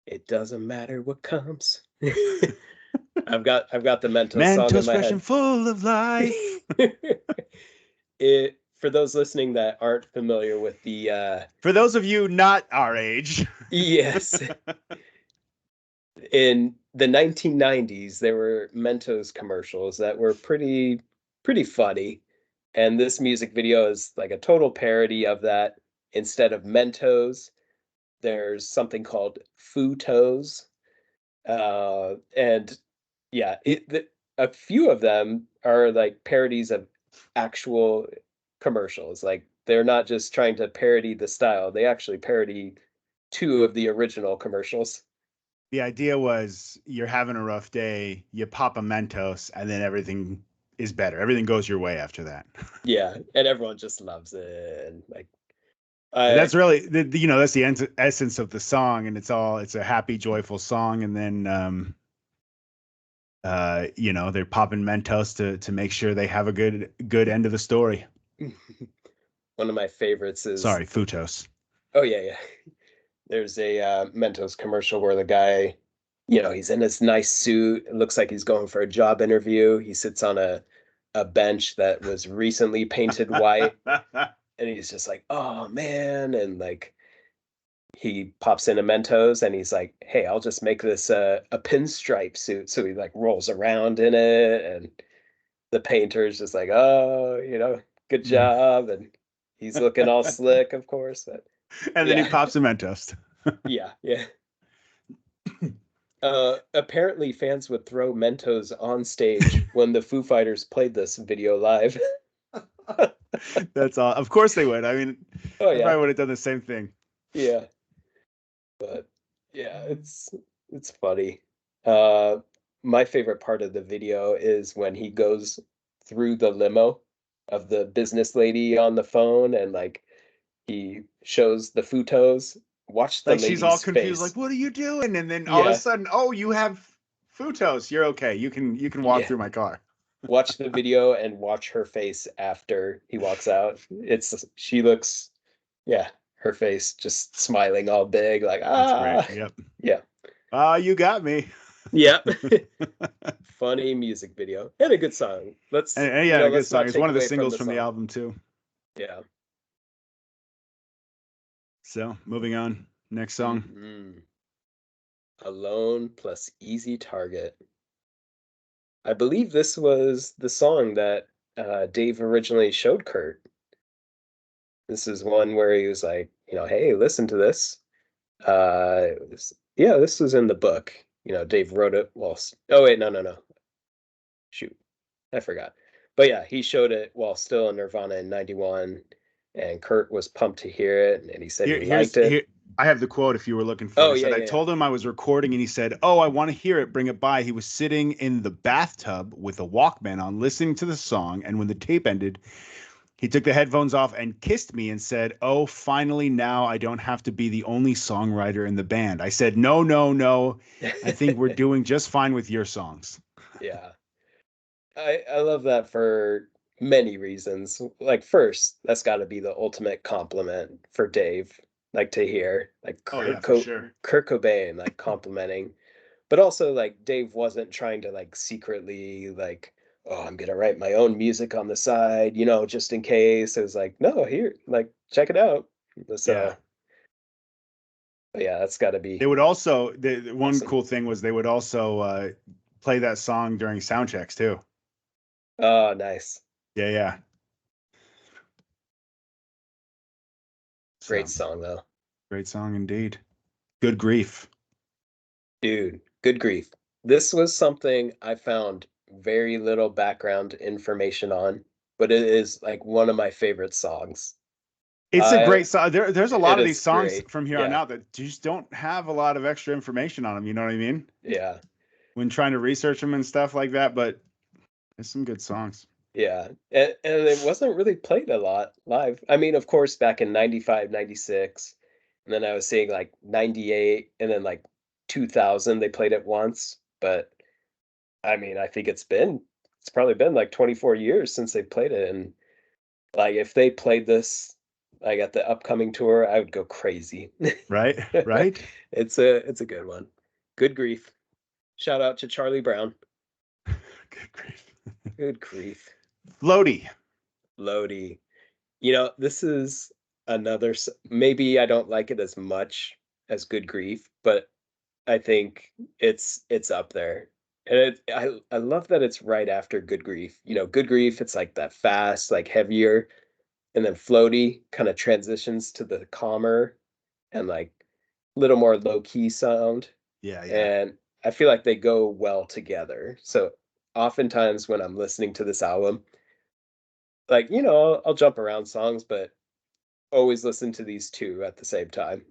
B: It doesn't matter what comes. I've got the Mentos song in
A: Mentos
B: my
A: fresh and
B: head.
A: full of life.
B: It for those listening that aren't familiar with the
A: For those of you not our age.
B: yes, in the 1990s there were Mentos commercials that were pretty funny, and this music video is like a total parody of that. Instead of Mentos, there's something called Futos. And yeah, a few of them are like parodies of actual commercials. Like they're not just trying to parody the style; they actually parody two of the original commercials.
A: The idea was you're having a rough day, you pop a Mentos, and then everything is better. Everything goes your way after that.
B: Yeah, and everyone just loves it. And like,
A: And
B: I
A: that's really that's the essence of the song, and it's a happy, joyful song. And then they're popping Mentos to make sure they have a good end of the story.
B: one of my favorites is
A: Sorry, Futos.
B: oh yeah, yeah. There's a Mentos commercial where the guy, he's in this nice suit. It looks like he's going for a job interview. He sits on a bench that was recently painted white, and he's just like, "Oh man!" And like he pops in a Mentos, and he's like, "Hey, I'll just make this a pinstripe suit." So he like rolls around in it, and the painter's just like, "Oh, good job," and he's looking all slick, of course. But
A: And then he
B: yeah,
A: pops a Mentos.
B: yeah, yeah. Apparently fans would throw Mentos on stage when the Foo Fighters played this video live.
A: That's all. Of course they would. I mean,
B: Oh
A: I
B: yeah,
A: probably would have done the same thing.
B: yeah, but yeah, it's funny. Uh, my favorite part of the video is when he goes through the limo of the business lady on the phone, and like he shows the Futos. Watch the
A: Like she's all
B: lady's
A: confused, like,
B: face.
A: "What are you doing?" And then all of a
B: Yeah,
A: sudden, "Oh, you have Futos. You're okay. You can walk
B: yeah.
A: through my car."
B: Watch the video and watch her face after he walks out. She looks, yeah, her face just smiling all big, like
A: That's great.
B: ah,
A: Yep.
B: yeah,
A: You got me.
B: yeah. Funny music video and a good song.
A: And yeah, a good
B: Let's
A: song.
B: not
A: It's
B: take
A: one of the
B: away from
A: singles
B: the
A: from the
B: song.
A: album too.
B: Yeah.
A: So moving on. Next song.
B: Hmm. Alone plus Easy Target. I believe this was the song that Dave originally showed Kurt. This is one where he was like, hey, listen to this. Yeah, this was in the book. Dave wrote it. Well, oh wait, no. Shoot, I forgot. But yeah, he showed it while still in Nirvana in '91, and Kurt was pumped to hear it, and he said he liked it.
A: Here. I have the quote if you were looking for it.
B: Oh
A: It
B: yeah,
A: said, I
B: yeah, yeah.
A: told him I was recording and he said, "Oh, I want to hear it. Bring it by." He was sitting in the bathtub with a Walkman on, listening to the song. And when the tape ended, he took the headphones off and kissed me and said, "Oh, finally, now I don't have to be the only songwriter in the band." I said, "No, no, no. I think we're doing just fine with your songs."
B: Yeah. I love that for many reasons. Like first, that's got to be the ultimate compliment for Dave, like to hear like
A: Oh, yeah, for sure.
B: Kurt Cobain like complimenting, but also like Dave wasn't trying to like secretly like, oh, I'm gonna write my own music on the side, just in case. It was like, no, here, like check it out.
A: Yeah.
B: So, but yeah, that's got to
A: They
B: be
A: would also, the one
B: awesome.
A: cool thing was they would also play that song during sound checks too.
B: Oh, nice,
A: Yeah, yeah.
B: great
A: So
B: song though.
A: great song indeed. Good grief.
B: Dude, good grief. This was something I found very little background information on, but it is like one of my favorite songs.
A: It's a
B: I
A: great song. There's a lot
B: It
A: of these
B: is
A: songs
B: great.
A: from here on
B: Yeah.
A: out that just don't have a lot of extra information on them. You know what I mean?
B: Yeah.
A: When trying to research them and stuff like that, but there's some good songs.
B: Yeah. And it wasn't really played a lot live. I mean, of course, back in 95, 96, and then I was seeing like 98 and then like 2000 they played it once, but I mean, I think it's probably been like 24 years since they played it. And like, if they played this, like, at the upcoming tour, I would go crazy.
A: Right? Right?
B: It's a good one. Good grief. Shout out to Charlie Brown.
A: Good grief.
B: Good grief.
A: Floaty.
B: Lodi. This is maybe I don't like it as much as Good Grief, but I think it's up there. And I love that it's right after Good Grief. Good Grief, it's like that fast, like heavier, and then Floaty kind of transitions to the calmer and like little more low key sound.
A: Yeah, yeah.
B: And I feel like they go well together. So oftentimes when I'm listening to this album, like, I'll jump around songs, but always listen to these two at the same time.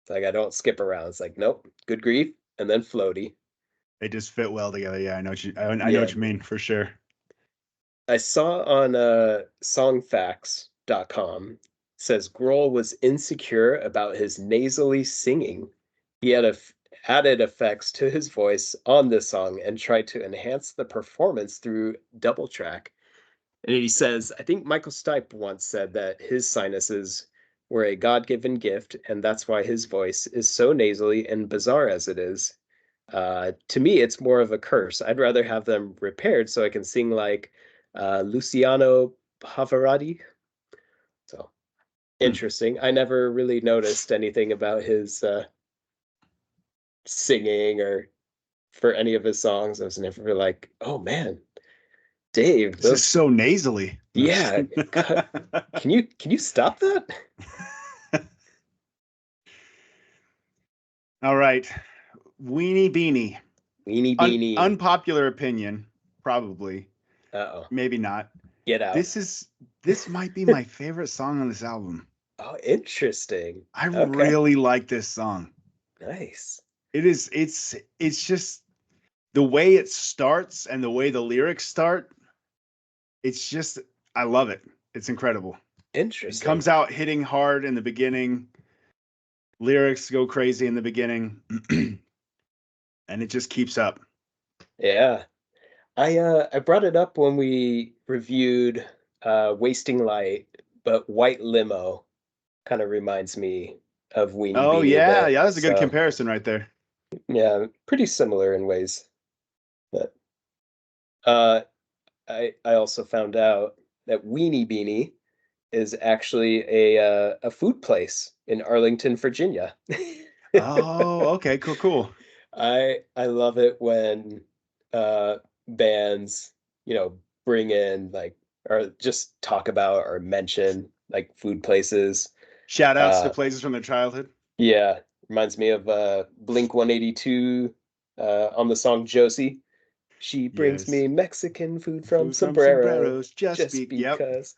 B: It's like I don't skip around. It's like, nope, Good Grief and then Floaty.
A: They just fit well together. Yeah, I know
B: Yeah,
A: what you
B: dude.
A: mean for sure.
B: I saw on songfacts.com says Grohl was insecure about his nasally singing. He had added effects to his voice on this song and tried to enhance the performance through double track. And he says, I think Michael Stipe once said that his sinuses were a God given gift, and that's why his voice is so nasally and bizarre as it is. To me, it's more of a curse. I'd rather have them repaired so I can sing like Luciano Pavarotti. So
A: Hmm.
B: interesting. I never really noticed anything about his singing or for any of his songs. I was never like, oh man, Dave,
A: This is
B: those,
A: so nasally. No, just
B: yeah,
A: kidding.
B: can you stop that?
A: All right. Weenie Beanie.
B: Weenie Beanie.
A: Unpopular opinion, probably.
B: Uh-oh.
A: Maybe not.
B: Get out.
A: This is this might be my favorite song on this album.
B: Oh, interesting.
A: I
B: Okay.
A: really like this song.
B: Nice.
A: It's just the way it starts and the way the lyrics start. It's just I love it. It's incredible. It
B: Interesting.
A: comes out hitting hard in the beginning. Lyrics go crazy in the beginning, and it just keeps up.
B: Yeah. I brought it up when we reviewed Wasting Light, but White Limo kind of reminds me of Weenie
A: Oh
B: Beanie a
A: yeah,
B: bit.
A: yeah, that's a good
B: So
A: comparison right there.
B: yeah, pretty similar in ways. But uh I also found out that Weenie Beanie is actually a food place in Arlington, Virginia.
A: Oh, okay, cool, cool.
B: I love it when bands, bring in like or just talk about or mention like food places.
A: Shout outs to
B: Uh,
A: places from their childhood.
B: yeah, reminds me of Blink 182 on the song Josie. She brings
A: Yes.
B: me Mexican food from
A: Food from
B: Sombrero
A: sombreros, just
B: just
A: speak. Yep.
B: because.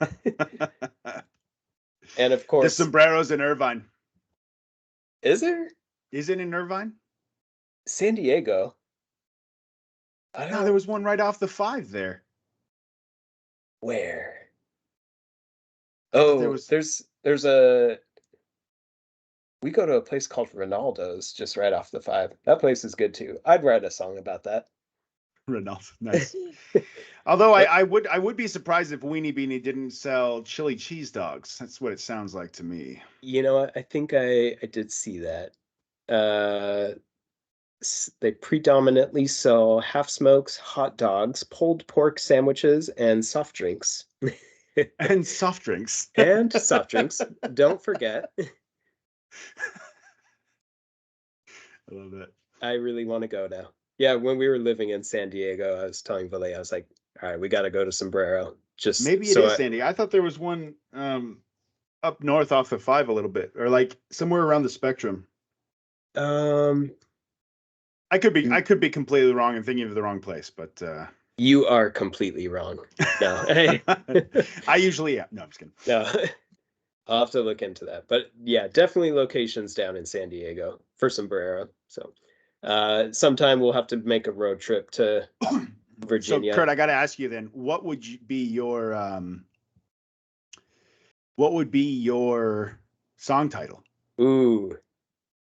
B: And of
A: The
B: course,
A: sombreros in Irvine.
B: is there
A: Is it in Irvine?
B: San Diego? I
A: No, there
B: don't
A: was one right off the 5 there.
B: where.
A: I thought there
B: Oh,
A: was
B: there's a we go to a place called Ronaldo's just right off the 5. That place is good too. I'd write a song about that.
A: Renault. Nice. Although
B: But
A: I would be surprised if Weenie Beanie didn't sell chili cheese dogs. That's what it sounds like to me.
B: you know what? I think I did see that. Uh, they predominantly sell half smokes, hot dogs, pulled pork sandwiches, and soft drinks.
A: And soft drinks.
B: And soft drinks. Don't forget.
A: I love that.
B: I really want to go now. Yeah, when we were living in San Diego, I was telling Valet, I was like, all right, we got to go to Sombrero. Just
A: Maybe it
B: so
A: is Sandy. I thought there was one up north off the 5 a little bit, or like somewhere around the spectrum.
B: um
A: I could be completely wrong and thinking of the wrong place, but
B: you are completely wrong. No.
A: I usually am. No, I'm just kidding.
B: No. I'll have to look into that. But yeah, definitely locations down in San Diego for Sombrero. So sometime we'll have to make a road trip to
A: So, Kurt,
B: Virginia.
A: I got to ask you then, what would be your song title?
B: Ooh,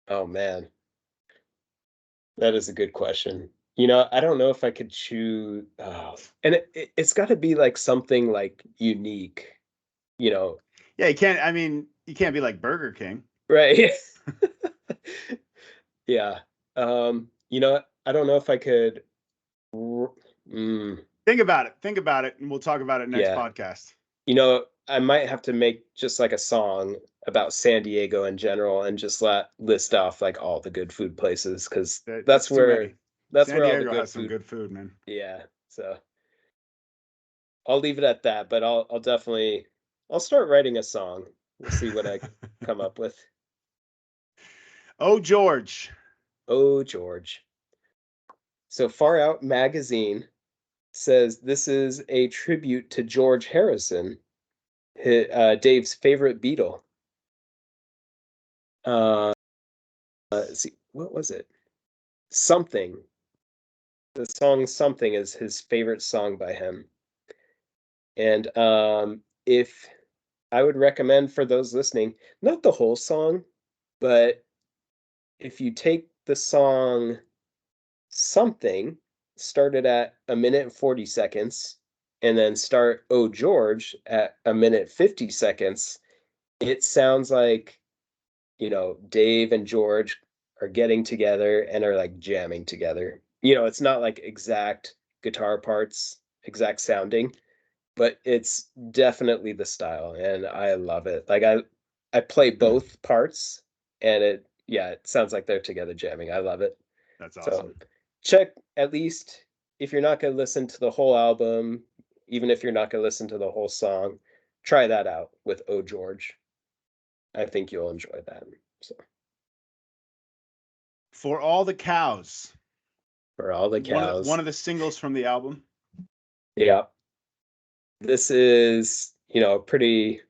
B: oh man, that is a good question. You know, I don't know if I could choose. Oh, and it's got to be like something like unique. You know,
A: Yeah, you can't. I mean, you can't be like Burger King.
B: right? Yeah. You know, I don't know if I could. Mm,
A: Think about it. Think about it, and we'll talk about it next
B: yeah.
A: podcast.
B: You know, I might have to make just like a song about San Diego in general and just list off like all the good food places because
A: That's too many.
B: that's
A: San
B: where all the
A: Diego
B: good
A: has some
B: food.
A: good food, man.
B: Yeah. So I'll leave it at that, but I'll definitely I'll start writing a song. We'll see what I come up with.
A: Oh, George.
B: Oh, George. So Far Out Magazine says this is a tribute to George Harrison, Dave's favorite Beatle. Let's see, what was it? Something. The song Something is his favorite song by him. And if I would recommend for those listening, not the whole song, but if you take the song Something, start it at 1 minute and 40 seconds, and then start Oh George at 1 minute 50 seconds, it sounds like, Dave and George are getting together and are like jamming together. It's not like exact guitar parts, exact sounding, but it's definitely the style and I love it. Like I play both parts and it sounds like they're together jamming. I love it.
A: That's
B: So
A: awesome.
B: check at least if you're not going to listen to the whole album, even if you're not going to listen to the whole song, try that out with Oh George. I think you'll enjoy that. So
A: For All the Cows.
B: for all the
A: One
B: cows.
A: of the singles from the album.
B: Yeah. This is, pretty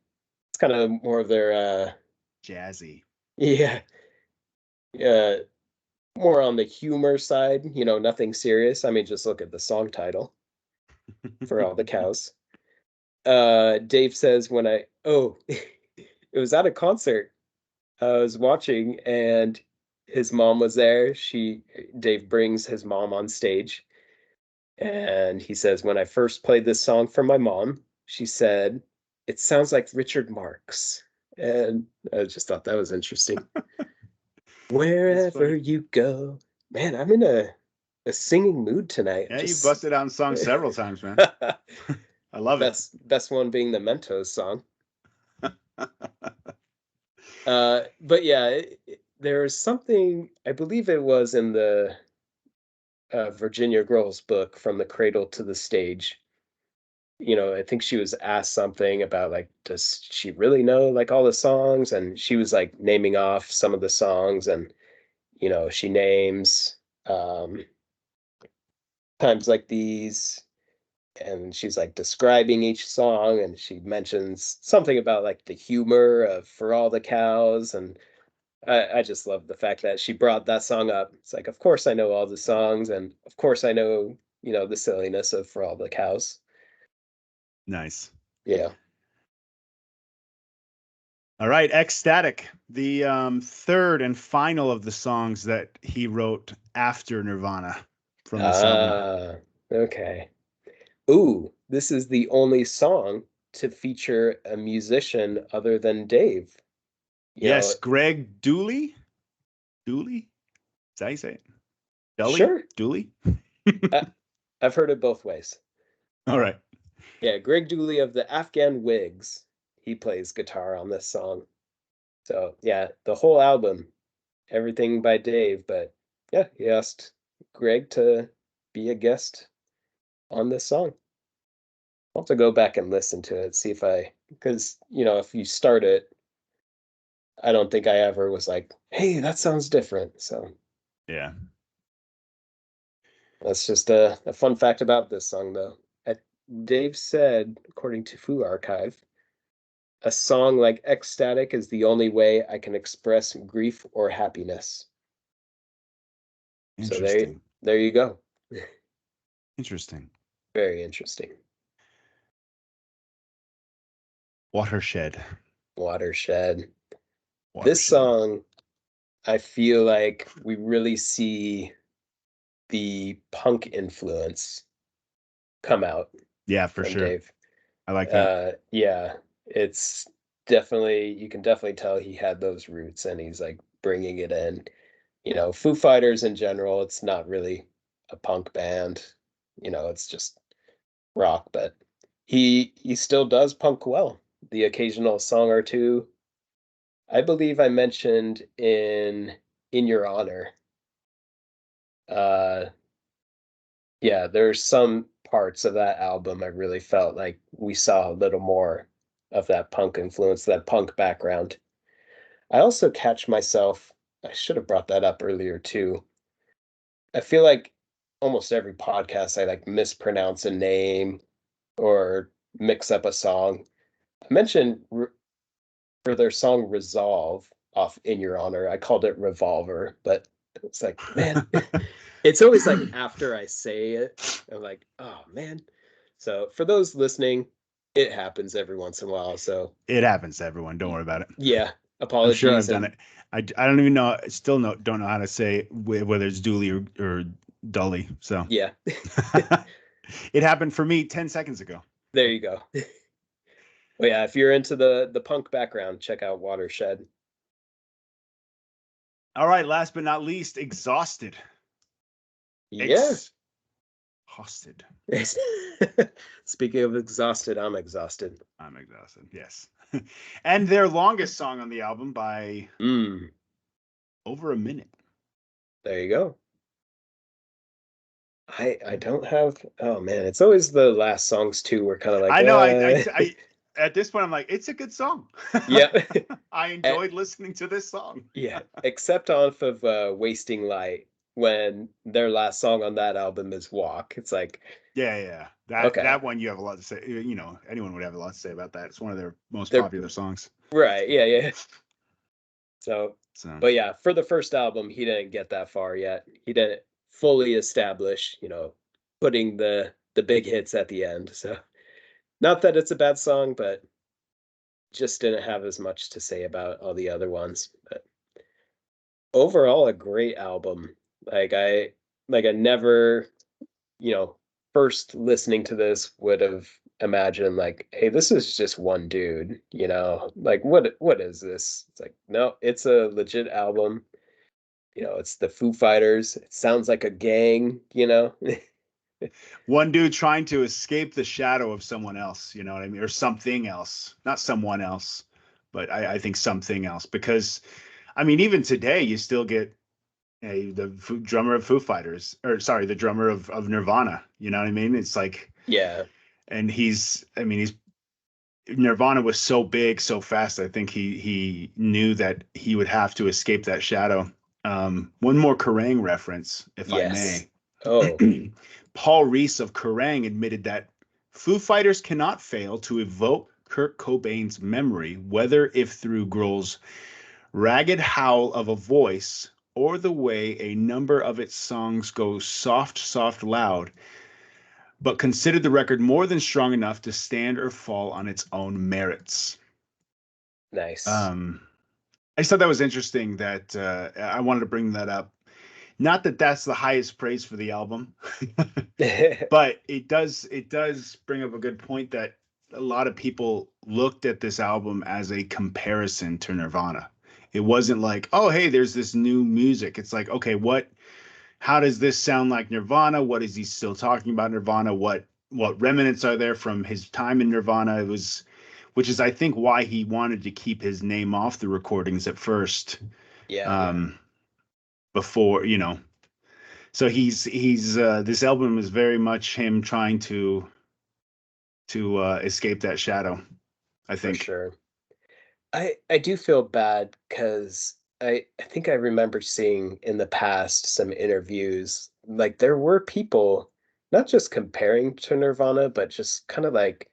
B: it's kind of more of their
A: Jazzy.
B: yeah, uh more on the humor side, nothing serious. I mean, just look at the song title, For All the Cows. Dave says when it was at a concert I was watching and his mom was there. Dave brings his mom on stage and he says, when I first played this song for my mom, she said, it sounds like Richard Marx. And I just thought that was interesting.
A: That's
B: Wherever
A: funny.
B: you go. Man, I'm in a singing mood tonight.
A: Yeah, you've
B: Just
A: busted out in songs several times, man. I love it.
B: best one being the Mentos song. But yeah, there was something, I believe it was in the Virginia Girls book, From the Cradle to the Stage. I think she was asked something about like, does she really know like all the songs? And she was like naming off some of the songs, and she names um times like these, and she's like describing each song, and she mentions something about like the humor of For All the Cows. And I just love the fact that she brought that song up. It's like, of course I know all the songs, and of course I know, the silliness of For All the Cows.
A: Nice.
B: Yeah.
A: All right, Ecstatic, the third and final of the songs that he wrote after Nirvana from this album.
B: Okay. Ooh, this is the only song to feature a musician other than Dave. You
A: Yes,
B: know,
A: Greg Dooley. Dooley? Is that how you say it? Dully?
B: sure.
A: Dooley?
B: I, I've heard it both ways.
A: All right.
B: Yeah, Greg Dooley of the Afghan Wigs. He plays guitar on this song. So, yeah, the whole album, everything by Dave, but yeah, he asked Greg to be a guest on this song. I'll have to go back and listen to it, see if because, if you start it, I don't think I ever was like, hey, that sounds different. So
A: Yeah.
B: that's just a fun fact about this song, though. Uh, Dave said, according to Foo Archive, a song like Ecstatic is the only way I can express grief or happiness. So
A: Interesting.
B: there you go.
A: Interesting.
B: Very interesting.
A: Watershed.
B: Watershed. This
A: Watershed.
B: song, I feel like we really see the punk influence come out
A: Yeah, for
B: from
A: sure.
B: Dave.
A: I like that.
B: Yeah, it's definitely, you can definitely tell he had those roots, and he's like bringing it in. Foo Fighters in general, it's not really a punk band. It's just rock, but he still does punk well. The occasional song or two. I believe I mentioned in Your Honor. Uh yeah, there's some parts of that album I really felt like we saw a little more of that punk influence, that punk background. I also catch myself, I should have brought that up earlier too. I feel like almost every podcast I like mispronounce a name or mix up a song. I mentioned for their song Resolve off In Your Honor, I called it Revolver, but it's like, man, it's always like after I say it, I'm like, oh man. So for those listening, it happens every once in a while. So
A: It happens to everyone. Don't worry about it.
B: yeah,
A: I'm sure
B: apologies.
A: I've done
B: And
A: it. I don't even know. Still don't know how to say whether it's Dooley or Dully. So
B: yeah,
A: it happened for me 10 seconds ago.
B: there you go. Well, yeah, if you're into the punk background, check out Watershed.
A: All right. Last but not least, Exhausted.
B: Yeah.
A: Exhausted.
B: Speaking of exhausted, I'm exhausted.
A: I'm exhausted. Yes. And their longest song on the album by
B: Mm,
A: over a minute.
B: there you go. I don't have. Oh man, it's always the last songs too. We're kind of like,
A: I know. I at this point I'm like, it's a good song.
B: yeah,
A: I
B: Eh,
A: enjoyed listening to this song.
B: yeah. Except off of "Wasting Light," when their last song on that album is "Walk." It's like,
A: Yeah. That
B: okay,
A: that one you have a lot to say. Anyone would have a lot to say about that. It's one of their most
B: they're
A: popular songs.
B: right. Yeah, yeah. So,
A: So
B: but yeah, for the first album, he didn't get that far yet. He didn't fully establish, putting the big hits at the end. So, not that it's a bad song, but just didn't have as much to say about all the other ones. But overall, a great album. Like I never, you know, first listening to this would have imagined like, hey, this is just one dude, like what is this? It's like, no, it's a legit album. It's the Foo Fighters. It sounds like a gang.
A: one dude trying to escape the shadow of someone else, you know what I mean? Or something else. Not someone else, but I think something else. Because I mean, even today you still get drummer of Foo Fighters, or sorry, the drummer of Nirvana. You know what I mean? It's like
B: Yeah.
A: and he's Nirvana was so big so fast. I think he knew that he would have to escape that shadow. One more Kerrang reference, if I
B: Yes.
A: may.
B: Oh,
A: Paul Reese of Kerrang admitted that Foo Fighters cannot fail to evoke Kurt Cobain's memory, whether if through Grohl's ragged howl of a voice or the way a number of its songs go soft, soft, loud, but considered the record more than strong enough to stand or fall on its own merits.
B: nice.
A: Um, I just thought that was interesting that I wanted to bring that up. Not that that's the highest praise for the album, but it does bring up a good point that a lot of people looked at this album as a comparison to Nirvana. It wasn't like, oh, hey, there's this new music. It's like, okay, how does this sound like Nirvana? What is he still talking about Nirvana? What remnants are there from his time in Nirvana? Which is I think why he wanted to keep his name off the recordings at first,
B: Yeah,
A: um, before, so he's this album is very much him trying to escape that shadow, I
B: for
A: think.
B: sure. I do feel bad because I think I remember seeing in the past some interviews, like there were people not just comparing to Nirvana, but just kind of like,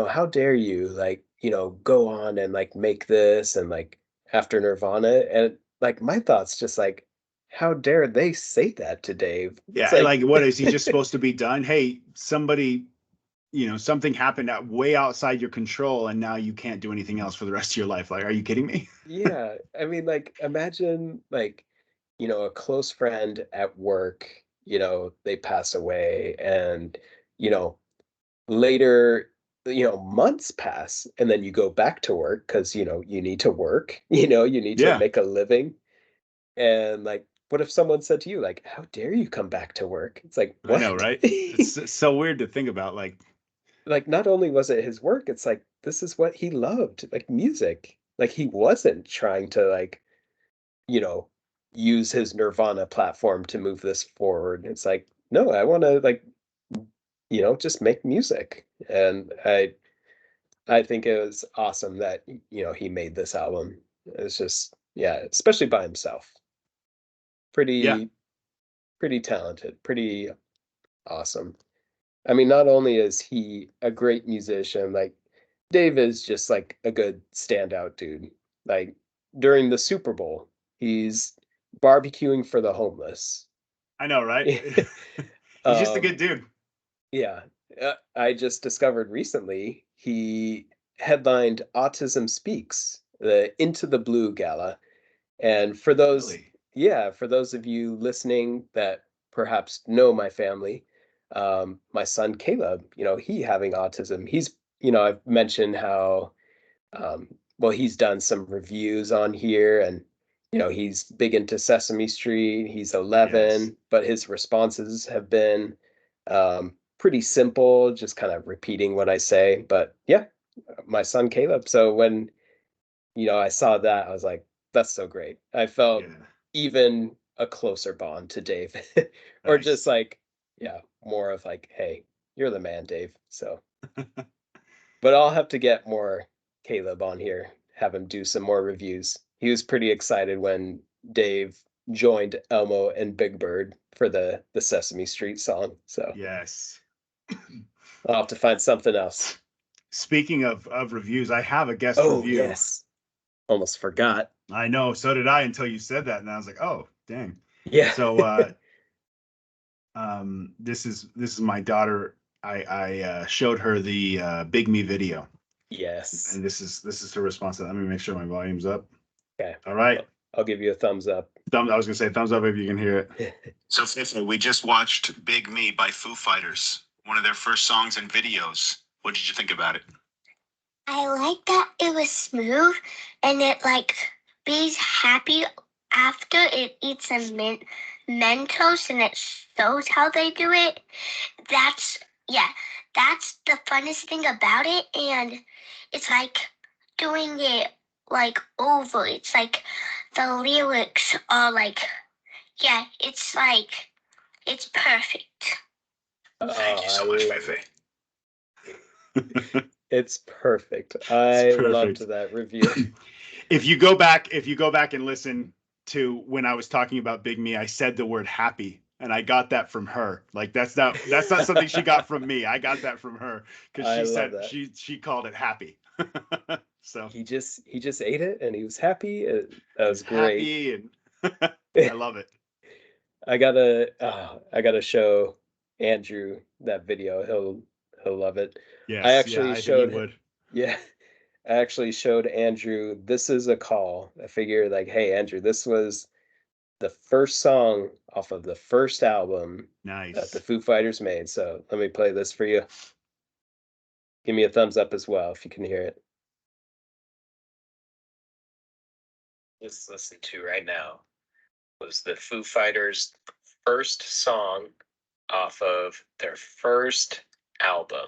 B: how dare you like, go on and like make this and like after Nirvana. And like my thoughts just like, how dare they say that to Dave? It's
A: Yeah,
B: like
A: like what is he just supposed to be done? Hey, somebody, something happened way outside your control, and now you can't do anything else for the rest of your life. Like, are you kidding me?
B: yeah, I mean, like, imagine like, a close friend at work, they pass away and, you know, later, months pass and then you go back to work because, you need to work, you need to
A: Yeah,
B: make a living. And like, what if someone said to you, like, how dare you come back to work? It's like,
A: I know,
B: what?
A: right? It's so weird to think about. Like,
B: Like, not only was it his work, it's like, this is what he loved, like music. Like, he wasn't trying to, like, you know, use his Nirvana platform to move this forward. It's like, no, I want to like, just make music. And I think it was awesome that, he made this album. It's just, yeah, especially by himself.
A: yeah,
B: Pretty pretty talented, pretty awesome. I mean, not only is he a great musician, like Dave is just like a good standout dude. Like during the Super Bowl, he's barbecuing for the homeless.
A: I know, right? He's just a
B: um,
A: good dude.
B: yeah, I just discovered recently he headlined Autism Speaks, the Into the Blue gala. And for those,
A: Really?
B: yeah, for those of you listening that perhaps know my family, my son Caleb, he having autism. I've mentioned how, well, he's done some reviews on here and, he's big into Sesame Street. He's
A: Yes.
B: 11, but his responses have been pretty simple, just kind of repeating what I say. But yeah, my son Caleb. So when I saw that, I was like, "That's so great." I felt
A: Yeah.
B: even a closer bond to Dave, or just
A: Nice.
B: like, yeah, more of like, "Hey, you're the man, Dave." So, but I'll have to get more Caleb on here, have him do some more reviews. He was pretty excited when Dave joined Elmo and Big Bird for the Sesame Street song. So
A: Yes.
B: I'll have to find something else.
A: Speaking of reviews, I have a guest
B: Oh
A: review.
B: yes, almost forgot.
A: I know, so did I until you said that, and I was like, oh, dang.
B: Yeah.
A: So this is my daughter. I showed her the Big Me video,
B: Yes.
A: and this is her response to that. Let me make sure my volume's up.
B: Okay.
A: All right.
B: I'll give you a thumbs up.
A: I was gonna say thumbs up if you can hear it. So Fifthly, we just watched Big Me by Foo Fighters, one of their first songs and videos. What did you think about it?
C: I like that it was smooth and it like bees happy after it eats a Mentos and it shows how they do it. That's yeah, that's the funnest thing about it, and it's like doing it like over. It's like the lyrics are like it's like it's perfect.
A: Thank
B: Oh,
A: you so much, Fefe.
B: It's perfect.
A: It's
B: I
A: perfect.
B: loved that review.
A: If you go back and listen to when I was talking about Big Me, I said the word happy, and I got that from her. Like that's not something she got from me. I got that from her because
B: I
A: she
B: love
A: said
B: that.
A: she called it happy. So
B: He just ate it and he was happy. That was great.
A: happy, and I love it.
B: I gotta show Andrew that video. He'll love it.
A: Yes,
B: I
A: yeah,
B: actually
A: I think
B: showed
A: you would.
B: yeah, I actually showed Andrew This Is a Call. I figured like, hey Andrew, this was the first song off of the first album that the
A: Nice.
B: Foo Fighters made. So let me play this for you. Give me a thumbs up as well if you can hear it. Just listen to right now was the Foo Fighters' first song off of their first album.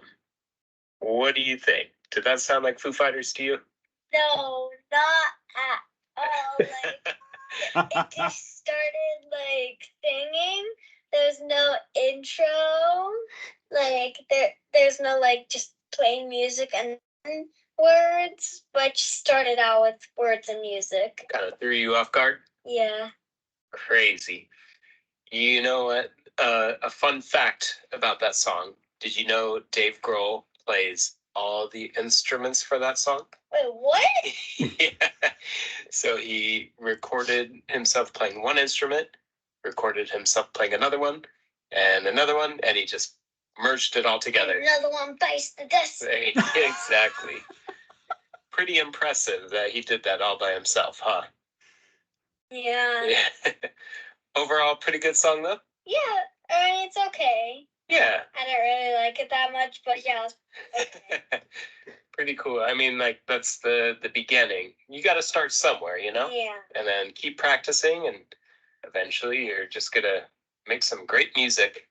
B: What do you think? Did that sound like Foo Fighters to you?
C: No, not at all. Like it just started like singing. There's no intro. Like there's no like just playing music and words, but just started out with words and music.
B: Kind of threw you off guard?
C: Yeah.
B: Crazy. You know what? A fun fact about that song. Did you know Dave Grohl plays all the instruments for that song?
C: Wait, what?
B: Yeah. So he recorded himself playing one instrument, recorded himself playing another one, and he just merged it all together.
C: Another one bites the dust.
B: Exactly. Pretty impressive that he did that all by himself, huh?
C: Yeah.
B: Overall, pretty good song, though?
C: Yeah, I mean, it's okay.
B: Yeah.
C: I don't really like it that much, but yeah, it's okay.
B: Pretty cool. I mean, like, that's the beginning. You got to start somewhere, you know?
C: Yeah.
B: And then keep practicing, and eventually you're just going to make some great music.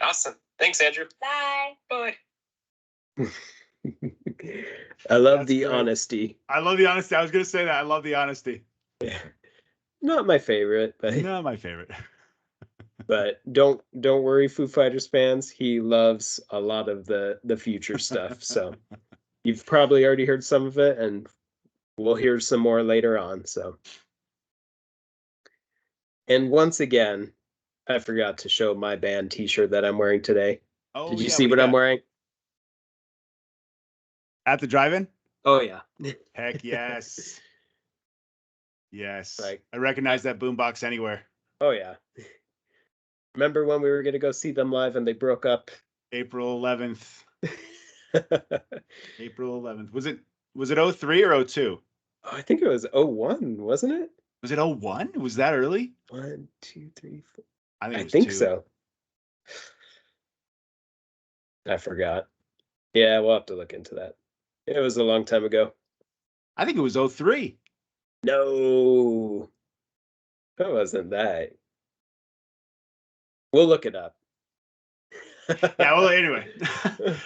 B: Awesome. Thanks, Andrew.
C: Bye.
B: Bye. I love
A: That's
B: the
A: great.
B: honesty.
A: I love the honesty. I was gonna say that. I love the honesty.
B: Not my favorite, but
A: Not my favorite.
B: but don't worry, Foo Fighters fans. He loves a lot of the future stuff. So you've probably already heard some of it, and we'll hear some more later on. So, and once again, I forgot to show my band T-shirt that I'm wearing today.
A: Oh,
B: Did you
A: yeah,
B: see
A: what do
B: what
A: you
B: I'm
A: got?
B: wearing?
A: At the drive-in?
B: Oh yeah.
A: Heck yes. Yes.
B: Like,
A: I recognize that boombox anywhere.
B: oh yeah. Remember when we were gonna go see them live and they broke up?
A: April 11th. April 11th. Was it 03 or 02?
B: Oh, I think it was 01, wasn't it?
A: Was it 01? Was that early?
B: 1, 2, 3, 4.
A: I think it
B: I
A: was
B: think
A: 2.
B: so. I forgot. Yeah, we'll have to look into that. It was a long time ago.
A: I think it was 03.
B: No, it wasn't that. We'll look it up.
A: Yeah, well, anyway.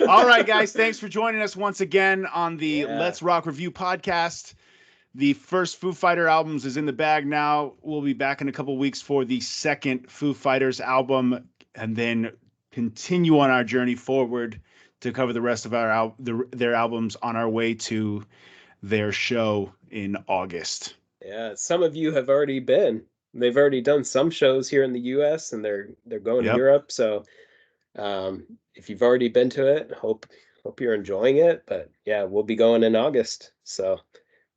A: All right, guys. Thanks for joining us once again on the Let's Rock Review podcast. The first Foo Fighter albums is in the bag now. We'll be back in a couple weeks for the second Foo Fighters album, and then continue on our journey forward to cover the rest of their albums on our way to their show in August.
B: Yeah, some of you have already been. They've already done some shows here in the U.S. and they're going to Europe. So if you've already been to it, hope you're enjoying it. But yeah, we'll be going in August. So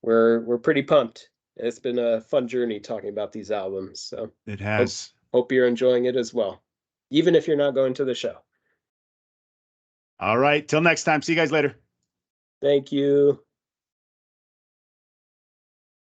B: we're pretty pumped. It's been a fun journey talking about these albums. So
A: it has.
B: Hope you're enjoying it as well, even if you're not going to the show.
A: All right. Till next time. See you guys later.
B: Thank you.